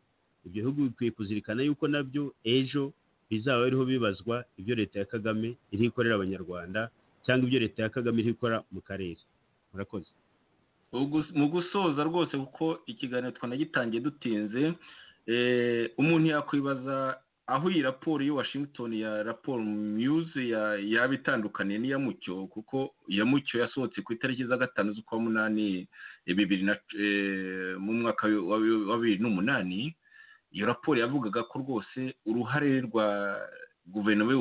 ibyo bihugu bikwiye kuzirikana yuko nabyo ejo bizaba biriho bibazwa ibyo leta ya Kagame iriho ikorera abanyarwanda, cyangwa ibyo leta ya Kagame iriho ikora mu karere. Murakoze. Mu gusoza rwose, kuko ikiganiro twanagitangiye dutinze, umuntu yakwibaza aho iyi raporo y'u Washington ya raporo News yaba itandukaniye n'iya Mucyo, kuko iya Mucyo yasohotse ku itariki za 5 z'ukwa munani mu mwaka wa 2008. Iyo raporo yavugaga ko rwose uruhare rwa guverinoma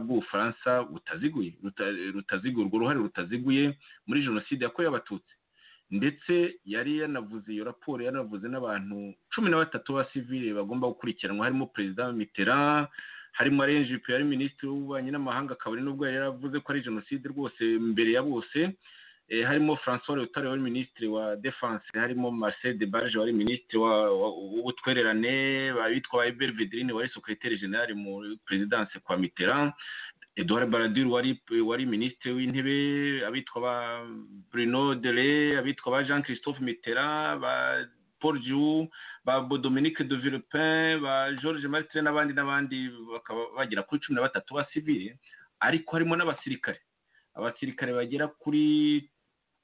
bw'Ubufaransa rutaziguye, urwo ruhare rutaziguye muri jenoside yakorewe Abatutsi, ndetse iyo raporo yanavuze n'abantu 13 ba civile bagomba gukurikiranwa, harimo Perezida Mitterrand, harimo Alain Juppé yari minisitiri w'ububanyi n'amahanga, akaba nubwo yari yaravuze ko ari jenoside rwose mbere ya bose, harimo François Léotard wari minisitiri wa Defense, harimo Marcel Debarge wari minisitiri w'ubutwererane, bitwa ba Hubert Védrine wari secrétaire général mu présidence kwa Mitterrand, Edouard Balladur wari minisitiri w'intebe, abitwa ba Bruno Delay, abitwa ba Jean Christophe Mitterrand, ba Paul Giroux, ba Dominique de Villepin, ba Georges Martin n'abandi, bakaba bagera kuri 13 ba civile, ariko harimo n'abasirikare bagera kuri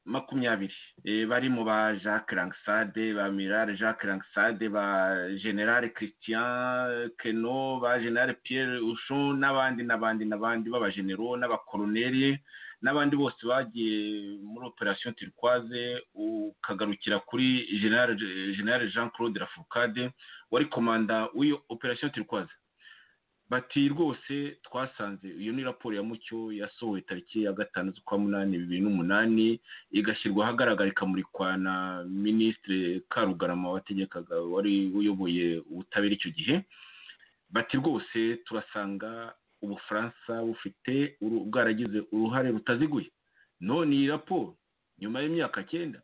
20, barimo ba Jacques Langsade, ba Amiral Jacques Langsade, ba General Christian Queneau, ba General Pierre Houchon n'abandi b'abagenero n'abakoloneli n'abandi bose bagiye muri Operation Turquoise, ukagarukira kuri General Jean-Claude Lafourcade wari komanda w'iyo Operation Turquoise. Bati rwose twasanze iyo ni raporo ya Mucyo yasohowe tariki ya 5 z'ukwa munani 2008, igashyirwa ahagaragara ikamurikwa na Ministre Karugarama wategekaga, wari uyoboye ubutabera icyo gihe. Bati rwose turasanga Ubufaransa bwaragize uruhare rutaziguye. None iyi raporo nyuma y'imyaka 9,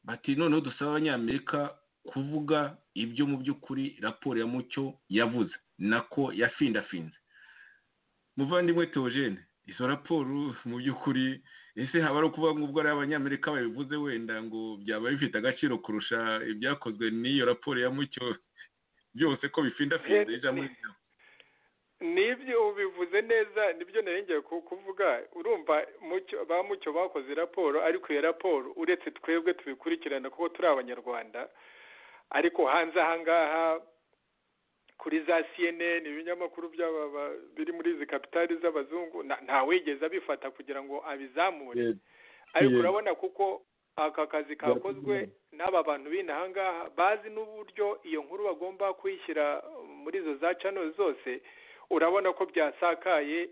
bati noneho dusaba Abanyamerika kuvuga ibyo mu by'ukuri raporo ya Mucyo yavuze, nako yafindafinze. Muvandimwe Theogene, izo raporo mu by'ukuri ese haba ari ukuvuga ngo ubwo ari Abanyamerika babivuze wenda ngo byaba bifite agaciro kurusha ibyakozwe n'iyo raporo ya Mucyo byose ko bifindafinze ijambo? Nibyo ubivuze neza, nibyo narengeye kuvuga. Urumva Mucyo bakoze raporo, ariko iyo raporo uretse twebwe tubikurikirana kuko turi Abanyarwanda, ariko hanze ahangaha kuri za CNN ibinyamakuru biri muri izi kapitali z'abazungu nta wigeze abifata kugira ngo abizamure. Ariko urabona kuko aka kazi kakozwe n'aba bantu b'inahangaha bazi n'uburyo iyo nkuru bagomba kuyishyira muri izo za channel zose, urabona ko byasakaye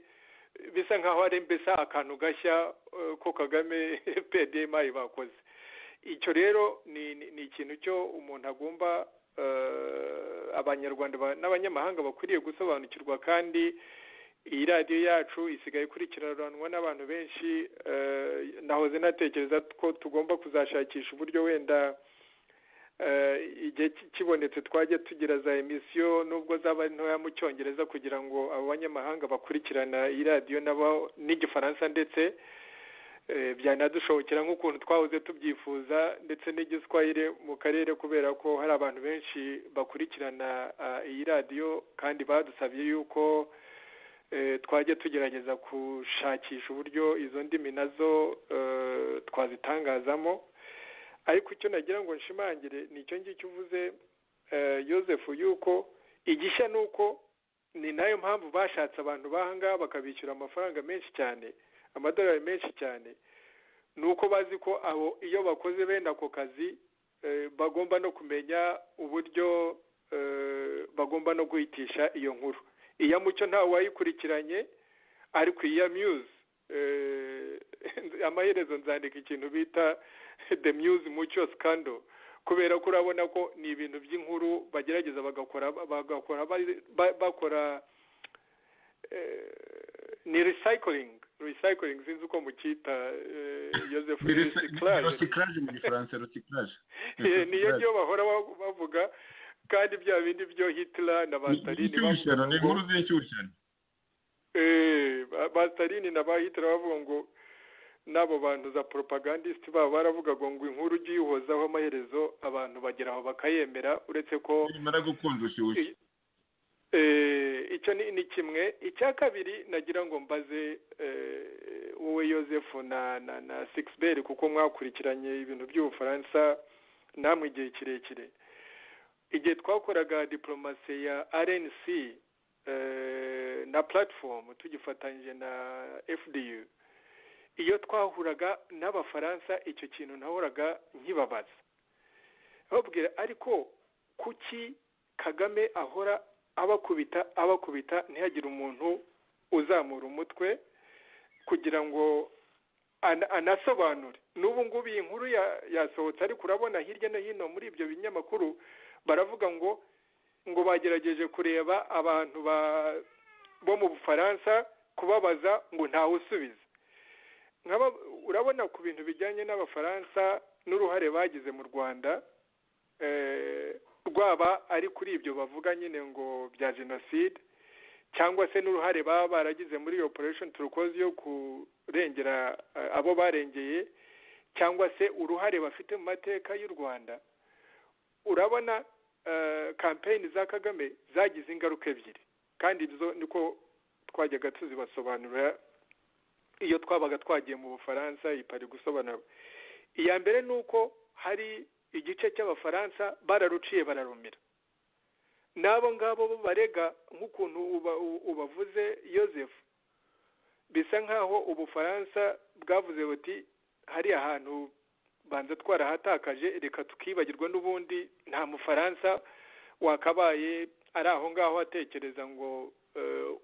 bisa nkaho ari mbese akantu gashya ko Kagame PDMI bakoze. Icyo rero ni ikintu cyo umuntu agomba Abanyarwanda n'abanyamahanga bakwiriye gusobanukirwa, kandi iyi radiyo yacu isigaye ikurikiranwa n'abantu benshi. Nahoze natekereza ko tugomba kuzashakisha uburyo wenda igihe kibonetse twajya tugira za emisiyo nubwo zaba ari ntoya mu Cyongereza, kugira ngo abo banyamahanga bakurikirana iyi radiyo nabo n'Igifaransa, ndetse byanadushobokera nk'ukuntu twahoze tubyifuza, ndetse n'Igiswahili mu karere, kubera ko hari abantu benshi bakurikirana iyi radiyo kandi badusabye yuko twajya tugerageza gushakisha uburyo izo ndimi nazo twazitangazamo. Ariko icyo nagira ngo nshimangire ni icyo ngicyo uvuze Joseph, yuko igishya ni uko ni nayo mpamvu bashatse abantu bahangaha bakabishyura amafaranga menshi cyane, amadolari menshi cyane, ni uko bazi ko abo iyo bakoze bene ako kazi bagomba no kumenya uburyo bagomba no guhitisha iyo nkuru. Iya Mucyo ntawe wayikurikiranye, ariko iya News amaherezo nzandika ikintu bita the news mucho scandal kubera ko urabona ko ni ibintu by'inkuru bagerageza bakora ni recycling sinzi uko mukita Joseph recyclage mu gifaransa recyclage niyo bahora bavuga kandi bya bindi byo Hitler na Stalin bavuga ni inkuru z'inshyushyane Stalin na Hitler bavuga ngo n'abo bantu za propagandist baba baravuga ngo inkuru ugiye uhozaho amaherezo abantu bageraho bakayemera uretse ko imara gukunda ushyushye icyo ni kimwe. Icya kabiri nagira ngo mbaze wowe Joseph na Sixbert kuko mwakurikiranye ibintu by'Ubufaransa namwe igihe kirekire, igihe twakoraga diplomasi ya RNC na platform tugifatanyije na FDU, iyo twahuraga n'Abafaransa icyo kintu nahoraga nkibabaza babwira ariko kuki Kagame ahora abakubita ntihagire umuntu uzamura umutwe kugira ngo anasobanure. N'ubu ngubu iyi nkuru yasohotse ariko urabona hirya no hino muri ibyo binyamakuru baravuga ngo bagerageje kureba abantu bo mu Bufaransa kubabaza ngo ntawe usubiza. Urabona ku bintu bijyanye n'Abafaransa n'uruhare bagize mu Rwanda rwaba ari kuri ibyo bavuga nyine ngo bya jenoside cyangwa se n'uruhare baba baragize muri operation turquoise yo kurengera abo barengeye cyangwa se uruhare bafite mu mateka y'u Rwanda, urabona campaign za Kagame zagize ingaruka ebyiri kandi izo niko twajyaga tuzibasobanurira iyo twabaga twagiye mu Bufaransa ipari gusobanura. Iya mbere nuko hari igice cy'Abafaransa bararuciye bararumira, nabo ngabo barega nk'ukuntu ubavuze Joseph, bisa nkaho Ubufaransa bwavuze buti hari ahantu banza twarahatakaje reka tukibagirwa n'ubundi nta Mufaransa wakabaye ari aho ngaho atekereza ngo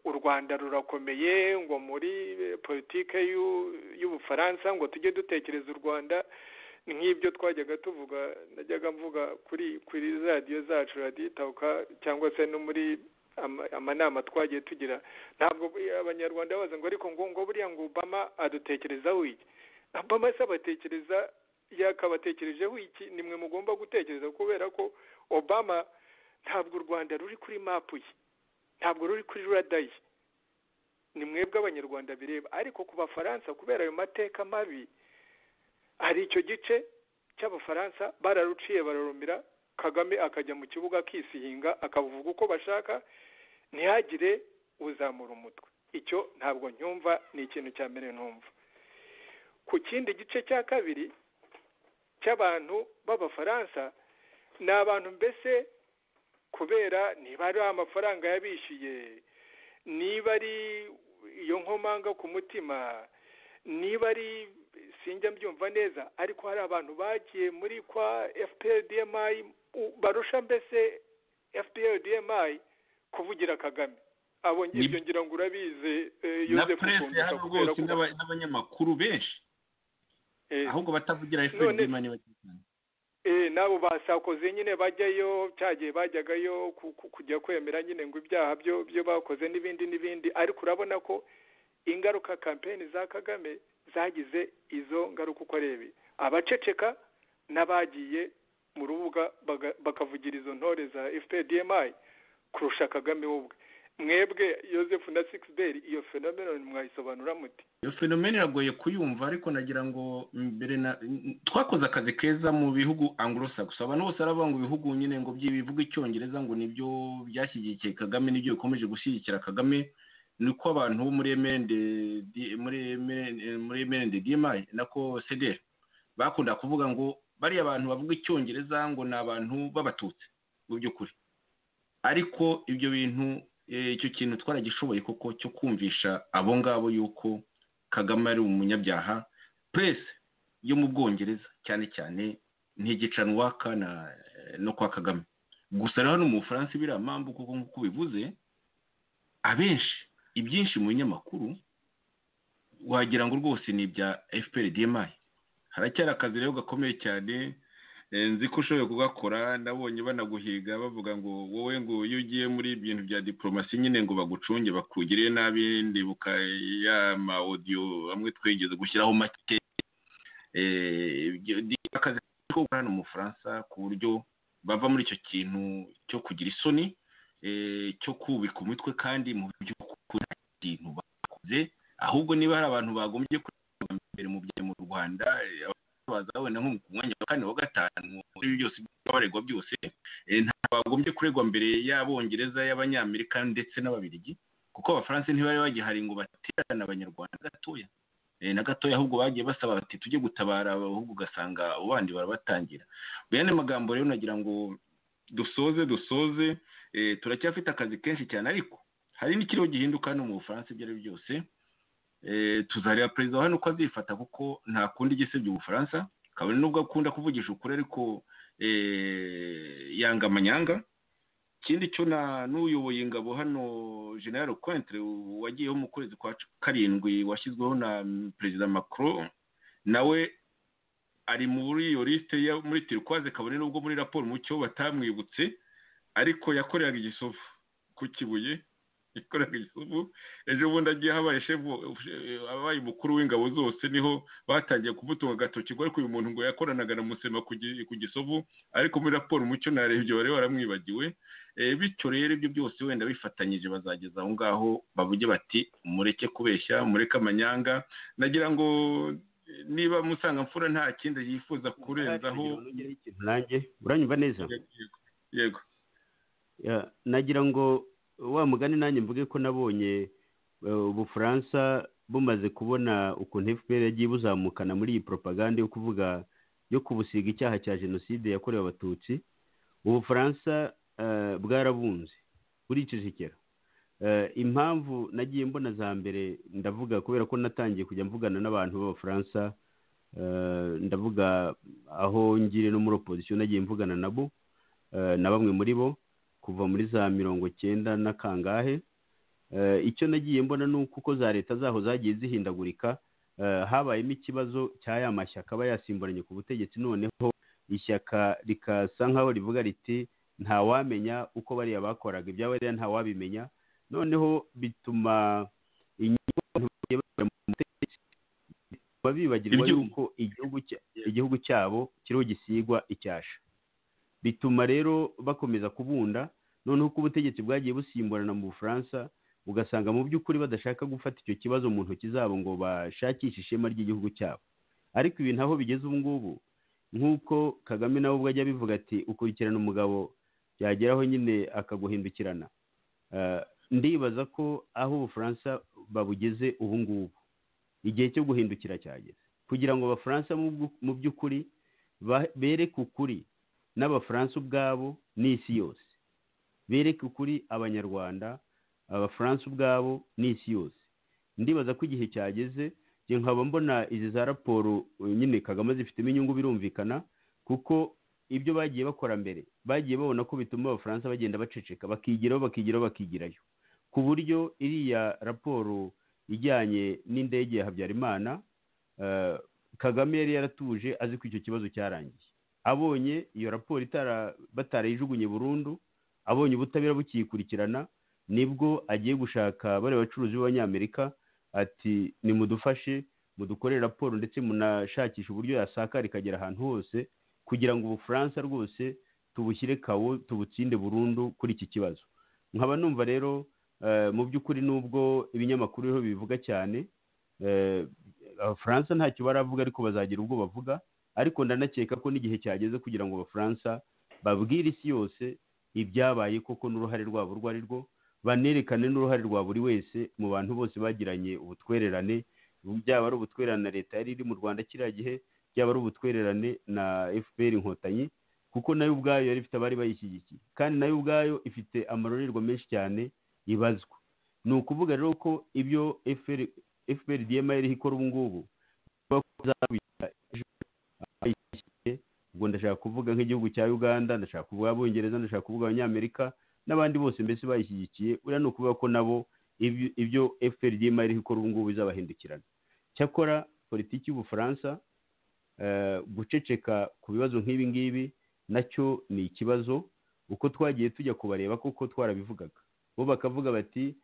u Rwanda rurakomeye ngo muri politike y'Ubufaransa ngo tujye dutekereza u Rwanda nk'ibyo twajyaga tuvuga, najyaga mvuga kuri radiyo zacu radiyo Itahuka cyangwa se no muri amanama twagiye tugira. Ntabwo Abanyarwanda baza ngo ariko ngo buriya ngo Obama adutekerezaho iki. Obama se abatekereza yakabatekerejeho iki? Nimwe mugomba gutekereza kubera ko Obama ntabwo u Rwanda ruri kuri mapu ye, ntabwo ruri kuri radayi, ni mwebwe Abanyarwanda bireba. Ariko ku Bafaransa kubera ayo mateka mabi hari icyo gice cy'Abafaransa bararuciye bararumira, Kagame akajya mu kibuga akisihinga akavuga uko bashaka ntihagire uzamura umutwe. Icyo ntabwo nyumva, ni ikintu cya mbere numva. Ku kindi gice cya kabiri cy'abantu b'Abafaransa ni abantu mbese kubera niba ari amafaranga yabishyuye, niba ari iyo nkomanga ku mutima, niba ari sinjya mbyumva neza, ariko hari abantu bagiye muri kwa FPR-DMI barusha mbese FPR-DMI kuvugira Kagame. Abo ngibyo ngira ngo urabize Joseph Kundusha kubera ko n'abanyamakuru benshi ahubwo batavugira FPR-DMI ni bakitana nabo basakoze nyine bajyayo, cyagiye bajyagayo kujya kwemera nyine ngo ibyaha byo bakoze n'ibindi, ariko urabona ko ingaruka campaign za Kagame zagize izo ngaruka uko arebi. Abaceceka n'abagiye mu rubuga bakavugira izo ntore za FPR-DMI kurusha Kagame ubwe. Mwebwe Joseph na Sixbert iyo phenomenon mwayisobanura muti? Iyo phenomenon iragoye kuyumva, ariko nagira ngo mbere twakoze akazi keza mu bihugu Anglo-Saxon. Abantu bose aravuga ngo ibihugu nyine ngo byibivuga Icyongereza ngo nibyo byashyigikiye Kagame nibyo bikomeje gushyigikira Kagame. Nuko abantu muri MND-DMI nako CDR bakunda kuvuga ngo bari abantu bavuga Icyongereza ngo ni abantu b'Abatutsi mu by'ukuri. Ariko ibyo bintu icyo kintu twaragishoboye koko cyo kumvisha abo ngabo yuko Kagame ari umunyabyaha. Press yo mu Bwongereza cyane cyane ntigicanwa no kwa Kagame. Gusa rero no mu Bufaransa biramambu kuko nk'uko bivuze abenshi ibyinshi mu binyamakuru wagira ngo rwose ni ibya FPR-DMI. haracyari akazi rero gakomeye cyane. Nzi ko ushoboye kugakora, nabonye banaguhiga bavuga ngo wowe ngo iyo ugiye muri ibintu bya diplomasi nyine ngo bagucunge bakugirire nabi. Ndibuka ya ma audio amwe twigeze gushyiraho make. Akazi ko gukora hano mu Faransa ku buryo bava muri icyo kintu cyo kugira isoni, cyo kubika umutwe, kandi mu by'ukuri ikintu bakoze, ahubwo niba hari abantu bagombye kureba mbere mu bye mu Rwanda bazabona nko mu mwanya wa 4 wa 5 muri byose baregwa byose, nta bagombye kuregwa mbere y'Abongereza, y'Abanyamerika ndetse n'Ababiligi, kuko Abafaransa ntibari bagihari ngo baterane Abanyarwanda gatoya na gatoya, ahubwo bagiye basaba bati tujye gutabara, ahubwo ugasanga abandi barabatangira. Bene magambo rero nagira ngo dusoze turacyafite akazi kenshi cyane, ariko hari n'ikiriho gihinduka hano mu Bufaransa. Ibyo ari byose tuzareba perezida hano uko azifata, kuko nta kundi gisebya Ubufaransa, kabone nubwo akunda kuvugisha ukuri, ariko yanga amanyanga. Ikindi cyo n'uyoboye ingabo hano General Cointre wagiyeho mu kwezi kwa 7 washyizweho na Perezida Macron, nawe ari muri iyo liste ya muri Turquoise, kabone nubwo muri raporo mucyo batamwibutse, ariko yakoreraga igisovu ku Kibuye, yakoreraga igisovu. Ejo bundi agiye habaye shefu, abaye mukuru w'ingabo zose, niho batangiye kuvutunga gatoki ariko uyu muntu ngo yakoranaga na Musema ku gisovu, ariko muri raporo mucyo narebye bari baramwibagiwe. Bityo rero ibyo byose wenda bifatanyije bazageza aho ngaho bavuge bati mureke kubeshya, mureke amanyanga. Nagira ngo niba musanga mfura nta kindi yifuza kurenzaho nanjye uranyumva neza. Yego, nagira ngo wa mugani nanjye mvuge ko nabonye Ubufaransa bumaze kubona ukuntu FPR yagiye buzamukana muri iyi propaganda yo kuvuga yo kubusiga icyaha cya jenoside yakorewe Abatutsi. Ubufaransa bwarabunze buricecekera. Impamvu nagiye mbona za mbere ndavuga kubera ko natangiye kujya mvugana n'abantu b'Abafaransa, ndavuga aho ngire no muri opposition nagiye mvugana nabo, na bamwe muri bo kuva muri za 90 na kangahe. Icyo nagiye mbona nuko uko za leta zaho zagiye zihindagurika, habayemo ikibazo cy'aya mashyaka aba yasimburanye ku butegetsi, noneho ishyaka rikasa nkaho rivuga riti nta wamenya uko bariya bakoraga ibyabo, rero nta wabimenya. Noneho bituma bibagirwa yuko igihugu cyabo kiriho gisigwa icyasha. Bituma rero bakomeza kubunda, noneho uko ubutegetsi bwagiye busimburana mu Bufaransa, ugasanga mu by'ukuri badashaka gufata icyo kibazo mu ntoki zabo ngo bashakishe ishema ry'igihugu cyabo. Ariko ibintu aho bigeze ubu ngubu, nk'uko Kagame nawe ubwo ajya bivuga ati ukurikirana umugabo byageraho nyine akaguhindukirana. Ndibaza ko aho Ubufaransa babugeze ubu ngubu, igihe cyo guhindukira cyageze, kugira ngo Abafaransa mu by'ukuri bereke ukuri n'Abafaransa ubwabo n'isi yose, bereke ukuri Abanyarwanda, Abafaransa ubwabo n'isi yose. Ndibaza ko igihe cyageze. Je nkaba mbona izi za raporo nyine Kagame zifitemo inyungu, birumvikana, kuko ibyo bagiye bakora mbere bagiye babona ko bituma Abafaransa bagenda baceceka, bakigirayo, ku buryo iriya raporo ijyanye n'indege ya Habyarimana, Kagame yari yaratuje azi ko icyo kibazo cyarangiye. Abonye iyo raporo batarayijugunye burundu, abonye ubutabera bukiyikurikirana, nibwo agiye gushaka bari abacuruzi b'Abanyamerika ati nimudufashe mudukorere raporo ndetse munashakisha uburyo yasakara ikagera ahantu hose, kugira ngo Ubufaransa rwose tubushyire kawo, tubutsinde burundu kuri iki kibazo. Nkaba numva rero mu by'ukuri nubwo ibinyamakuru biho bivuga cyane, Abafaransa ntacyo baravuga, ariko bazagira ubwo bavuga. Ariko ndanakeka ko n'igihe cyageze kugira ngo Abafaransa babwire isi yose ibyabaye koko n'uruhare rwabo rwo ari rwo, banerekane n'uruhare rwa buri wese mu bantu bose bagiranye ubutwererane, byaba ari ubutwererane na leta yari iri mu Rwanda kiriya gihe, byaba ari ubutwererane na FPR Inkotanyi, kuko nayo ubwayo yari ifite abari bayishyigikiye, kandi nayo ubwayo ifite amarorerwa menshi cyane ibazwa. Ni ukuvuga rero ko ibyo FPR-DMA iriho ikora ubu ngubu, ubwo ndashaka kuvuga nk'igihugu cya Uganda, ndashaka kuvuga Abongereza, ndashaka kuvuga Abanyamerika n'abandi bose mbese bayishyigikiye, uriya ni ukuvuga ko nabo ibyo FPR-DMA iriho ikora ubu ngubu bizabahindukirana. Cyakora politiki y'Ubufaransa guceceka ku bibazo nk'ibi ngibi nacyo ni ikibazo. uko twagiye tujya kubareba kuko twarabivugaga, bo bakavuga bati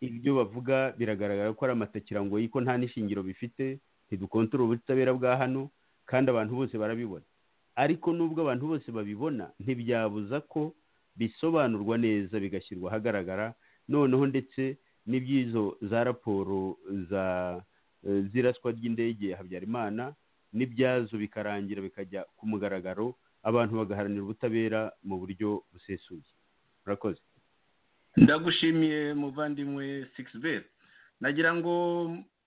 ibyo bavuga biragaragara ko ari amatakirangoyi, ko nta n'ishingiro bifite, ntidukontorora ubutabera bwa hano, kandi abantu bose barabibona. ariko nubwo abantu bose babibona, ntibyabuza ko bisobanurwa neza bigashyirwa ahagaragara, noneho ndetse n'iby'izo za raporo z'iraswa ry'indege ya Habyarimana n'ibyazo bikarangira bikajya ku mugaragaro, abantu bagaharanira ubutabera mu buryo busesuye. Murakoze. Ndagushimiye muvandimwe Sixbert. Nagira ngo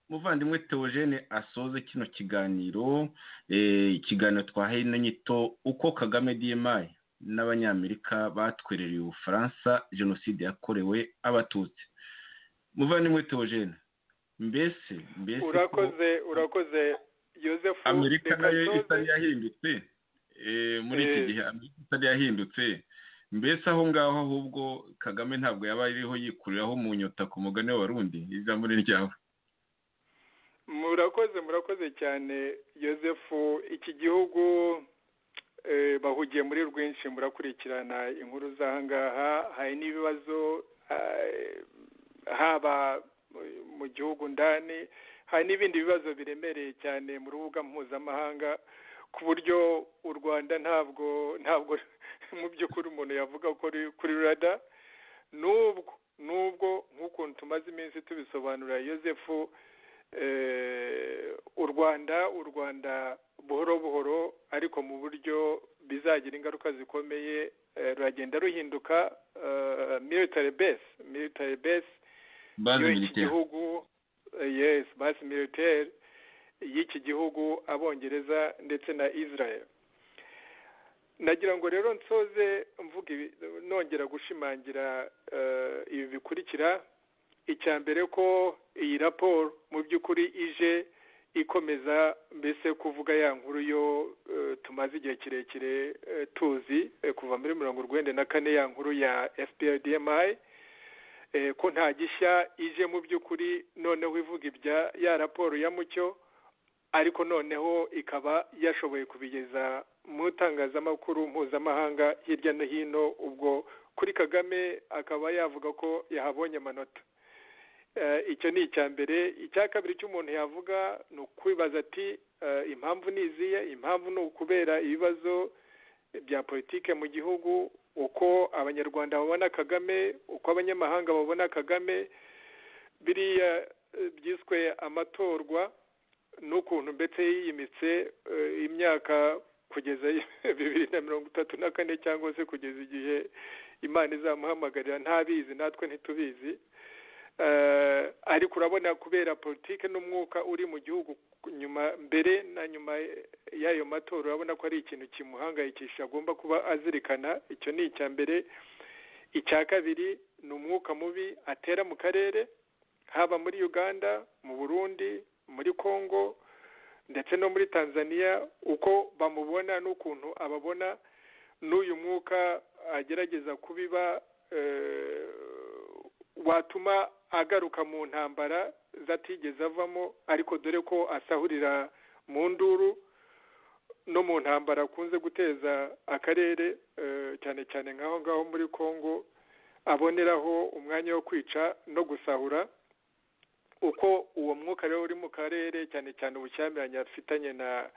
muvandimwe Theogene asoze kino kiganiro, ikiganiro twahaye nyito uko Kagame DMI n'abanyamerika batwerereye Ubufaransa jenoside yakorewe abatutsi. Muvandimwe Theogene, mbese urakoze Joseph, Amerika nayo itari yahindutse muri iki gihe, Amerika itari yahindutse. Mbese aho ngaho ahubwo Kagame ntabwo yaba ariho yikuriraho mu nyota ku mugani w'Abarundi. Ijambo ni ryawe. Murakoze cyane Joseph. Iki gihugu bahugiye muri rwinshi, murakurikirana inkuru z'ahangaha. Hari n'ibibazo haba mu gihugu ndani, hari n'ibindi bibazo biremereye cyane mu rubuga mpuzamahanga, ku buryo u Rwanda ntabwo mu by'ukuri umuntu yavuga ko kuri rada, nubwo nk'ukuntu tumaze iminsi tubisobanura Joseph, u Rwanda buhoro buhoro ariko mu buryo bizagira ingaruka zikomeye, ruragenda ruhinduka military base y'iki gihugu, base militaire y'iki gihugu, Abongereza ndetse na Israel. Nagira ngo rero nsoze mvuga nongera gushimangira ibi bikurikira. Icya mbere ko iyi raporo mu by'ukuri ije ikomeza mbese kuvuga ya nkuru yo tumaze igihe kirekire tuzi kuva muri 1994, ya nkuru ya FPR-DMI, ko nta gishya ije mu by'ukuri, noneho ivuga ibya ya raporo ya Mucyo, ariko noneho ikaba yashoboye kubigeza mu itangazamakuru mpuzamahanga hirya no hino. Ubwo kuri Kagame akaba yavuga ko yahabonye amanota. Icyo ni icya mbere. Icya kabiri cy'umuntu yavuga ni ukwibaza ati impamvu ni izihe? Impamvu ni ukubera ibibazo bya politike mu gihugu, uko abanyarwanda babona Kagame, uko abanyamahanga babona Kagame, biriya byiswe amatorwa, n'ukuntu mbese yiyimitse imyaka kugeza 2034 cyangwa se kugeza igihe Imana izamuhamagarira, ntabizi, natwe ntitubizi. Ariko urabona kubera politike n'umwuka uri mu gihugu mbere na nyuma y'ayo matora, urabona ko ari ikintu kimuhangayikisha agomba kuba azirikana. Icyo ni icya mbere. Icya kabiri ni umwuka mubi atera mu karere, haba muri Uganda, mu Burundi, muri Congo ndetse no muri Tanzania, uko bamubona n'ukuntu ababona, n'uyu mwuka agerageza kubiba watuma agaruka mu ntambara zatigeze avamo, ariko dore ko asahurira mu nduru no mu ntambara akunze guteza akarere, cyane cyane nk'aho ngaho muri Congo, aboneraho umwanya wo kwica no gusahura. Uko uwo mwuka rero uri mu karere, cyane cyane ubushyamiranye afitanye na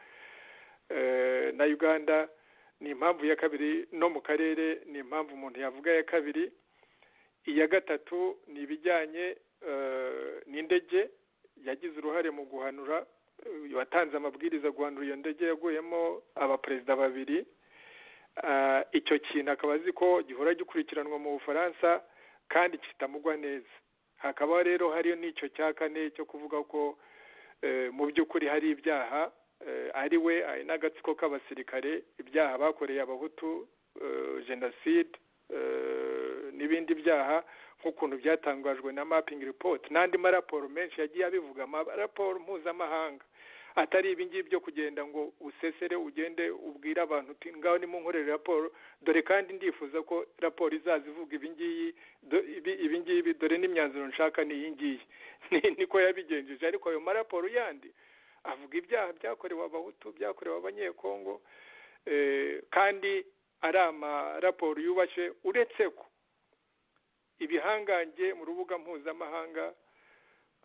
Uganda, ni impamvu ya kabiri. No mu karere ni impamvu umuntu yavuga ya kabiri. Iya gatatu ni ibijyanye n'indege, yagize uruhare mu guhanura, watanze amabwiriza guhanura iyo ndege yaguyemo abaperezida babiri. Icyo kintu akaba azi ko gihora gikurikiranwa mu Bufaransa kandi kitamugwa neza. Hakaba rero hariyo n'icyo cya kane cyo kuvuga ko mu by'ukuri hari ibyaha, ari we ari n'agatsiko k'abasirikare, ibyaha bakoreye Abahutu, jenoside n'ibindi byaha, nk'ukuntu byatangajwe na mapping report n'andi maraporo menshi yagiye abivuga, amaraporo mpuzamahanga, atari ibingibi byo kugenda ngo usesere ugende ubwira abantu uti ngaho nimunkorere raporo, dore kandi ndifuza ko raporo izaza ivuga ibingibi, dore n'imyanzuro nshaka ni iyi ngiyi. Niko yabigenjeje. Ariko ayo maraporo yandi avuga ibyaha byakorewe abahutu, byakorewe abanyekongo, kandi ari amaraporo yubashe, uretse ko ibihangange mu rubuga mpuzamahanga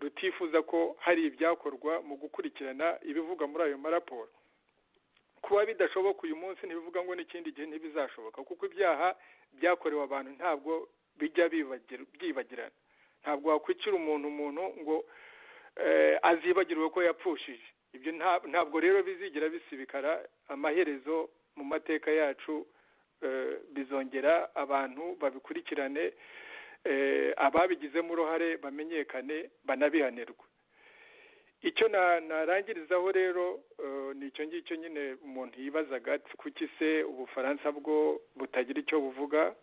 rutifuza ko hari ibyakorwa mu gukurikirana ibivuga muri ayo maraporo. Kuba bidashoboka uyu munsi ntibivuga ngo n'ikindi gihe ntibizashoboka, kuko ibyaha byakorewe abantu ntabwo bijya byibagirana. Ntabwo wakwicira umuntu ngo azibagirwe ko yapfushije. Ibyo ntabwo rero bizigira bisibikara. Amaherezo mu mateka yacu bizongera, abantu babikurikirane, ababigizemo uruhare bamenyekane, banabihanirwe. Icyo narangirizaho rero ni icyo ngicyo nyine umuntu yibazaga, kuki se Ubufaransa bwo butagira icyo buvuga.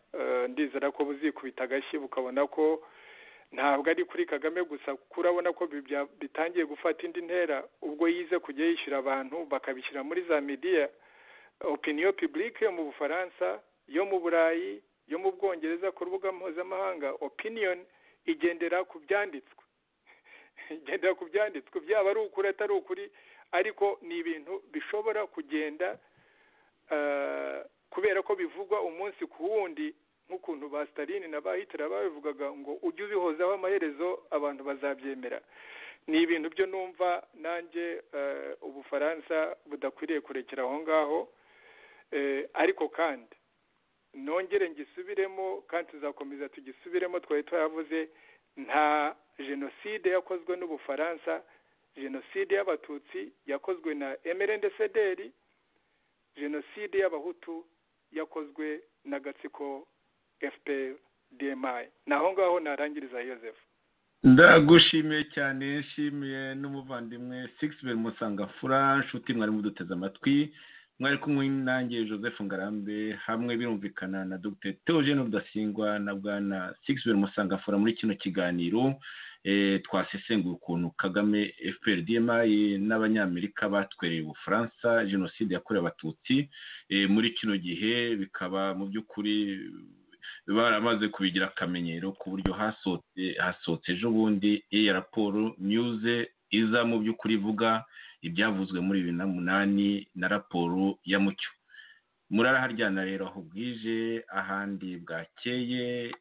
Ndizera ko buzikubita agashyi bukabona ko ntabwo ari kuri Kagame gusa, kuko urabona ko bitangiye gufata indi ntera ubwo yize kujya yishyura abantu bakabishyira muri za media. Opinion publique yo mu Bufaransa, yo mu Burayi, yo mu Bwongereza ku rubuga mpuzamahanga, opinion igendera ku byanditswe. Igendera ku byanditswe, byaba ari ukuri atari ukuri, ariko ni ibintu bishobora kugenda kubera ko bivugwa umunsi ku wundi, nk'ukuntu ba Stalin na ba Hitler babivugaga ngo ujye ubihozaho amaherezo abantu bazabyemera. Ni ibintu byo numva nanjye Ubufaransa budakwiriye kurekera aho ngaho, ariko kandi nongere ngisubiremo, kandi tuzakomeza tugisubiremo. Twari twavuze nta jenoside yakozwe n'Ubufaransa. Jenoside y'Abatutsi yakozwe na MRND-CDR, jenoside y'Abahutu yakozwe n'agatsiko FPR-DMI. Naho ngaho narangiriza Joseph. Ndagushimiye cyane, nshimiye n'umuvandimwe Sixbert Musangafura, nshuti mwari muduteze amatwi. Mwari kumwe nanjye Joseph Ngarambe, hamwe birumvikana na Dr. Theogene Rudasingwa na bwana Sixbert Musangafura muri kino kiganiro. Twasesenguye ukuntu Kagame, FPR-DMI n'abanyamerika batwereye Ubufaransa jenoside yakorewe Abatutsi. Muri kino gihe bikaba mu by'ukuri baramaze kubigira akamenyero, ku buryo hasohotse ejo bundi iyi raporo news iza mu by'ukuri ivuga ibyavuzwe muri 2008 na raporo ya Mucyo. Muraraharyana rero aho bwije ahandi bwakeye,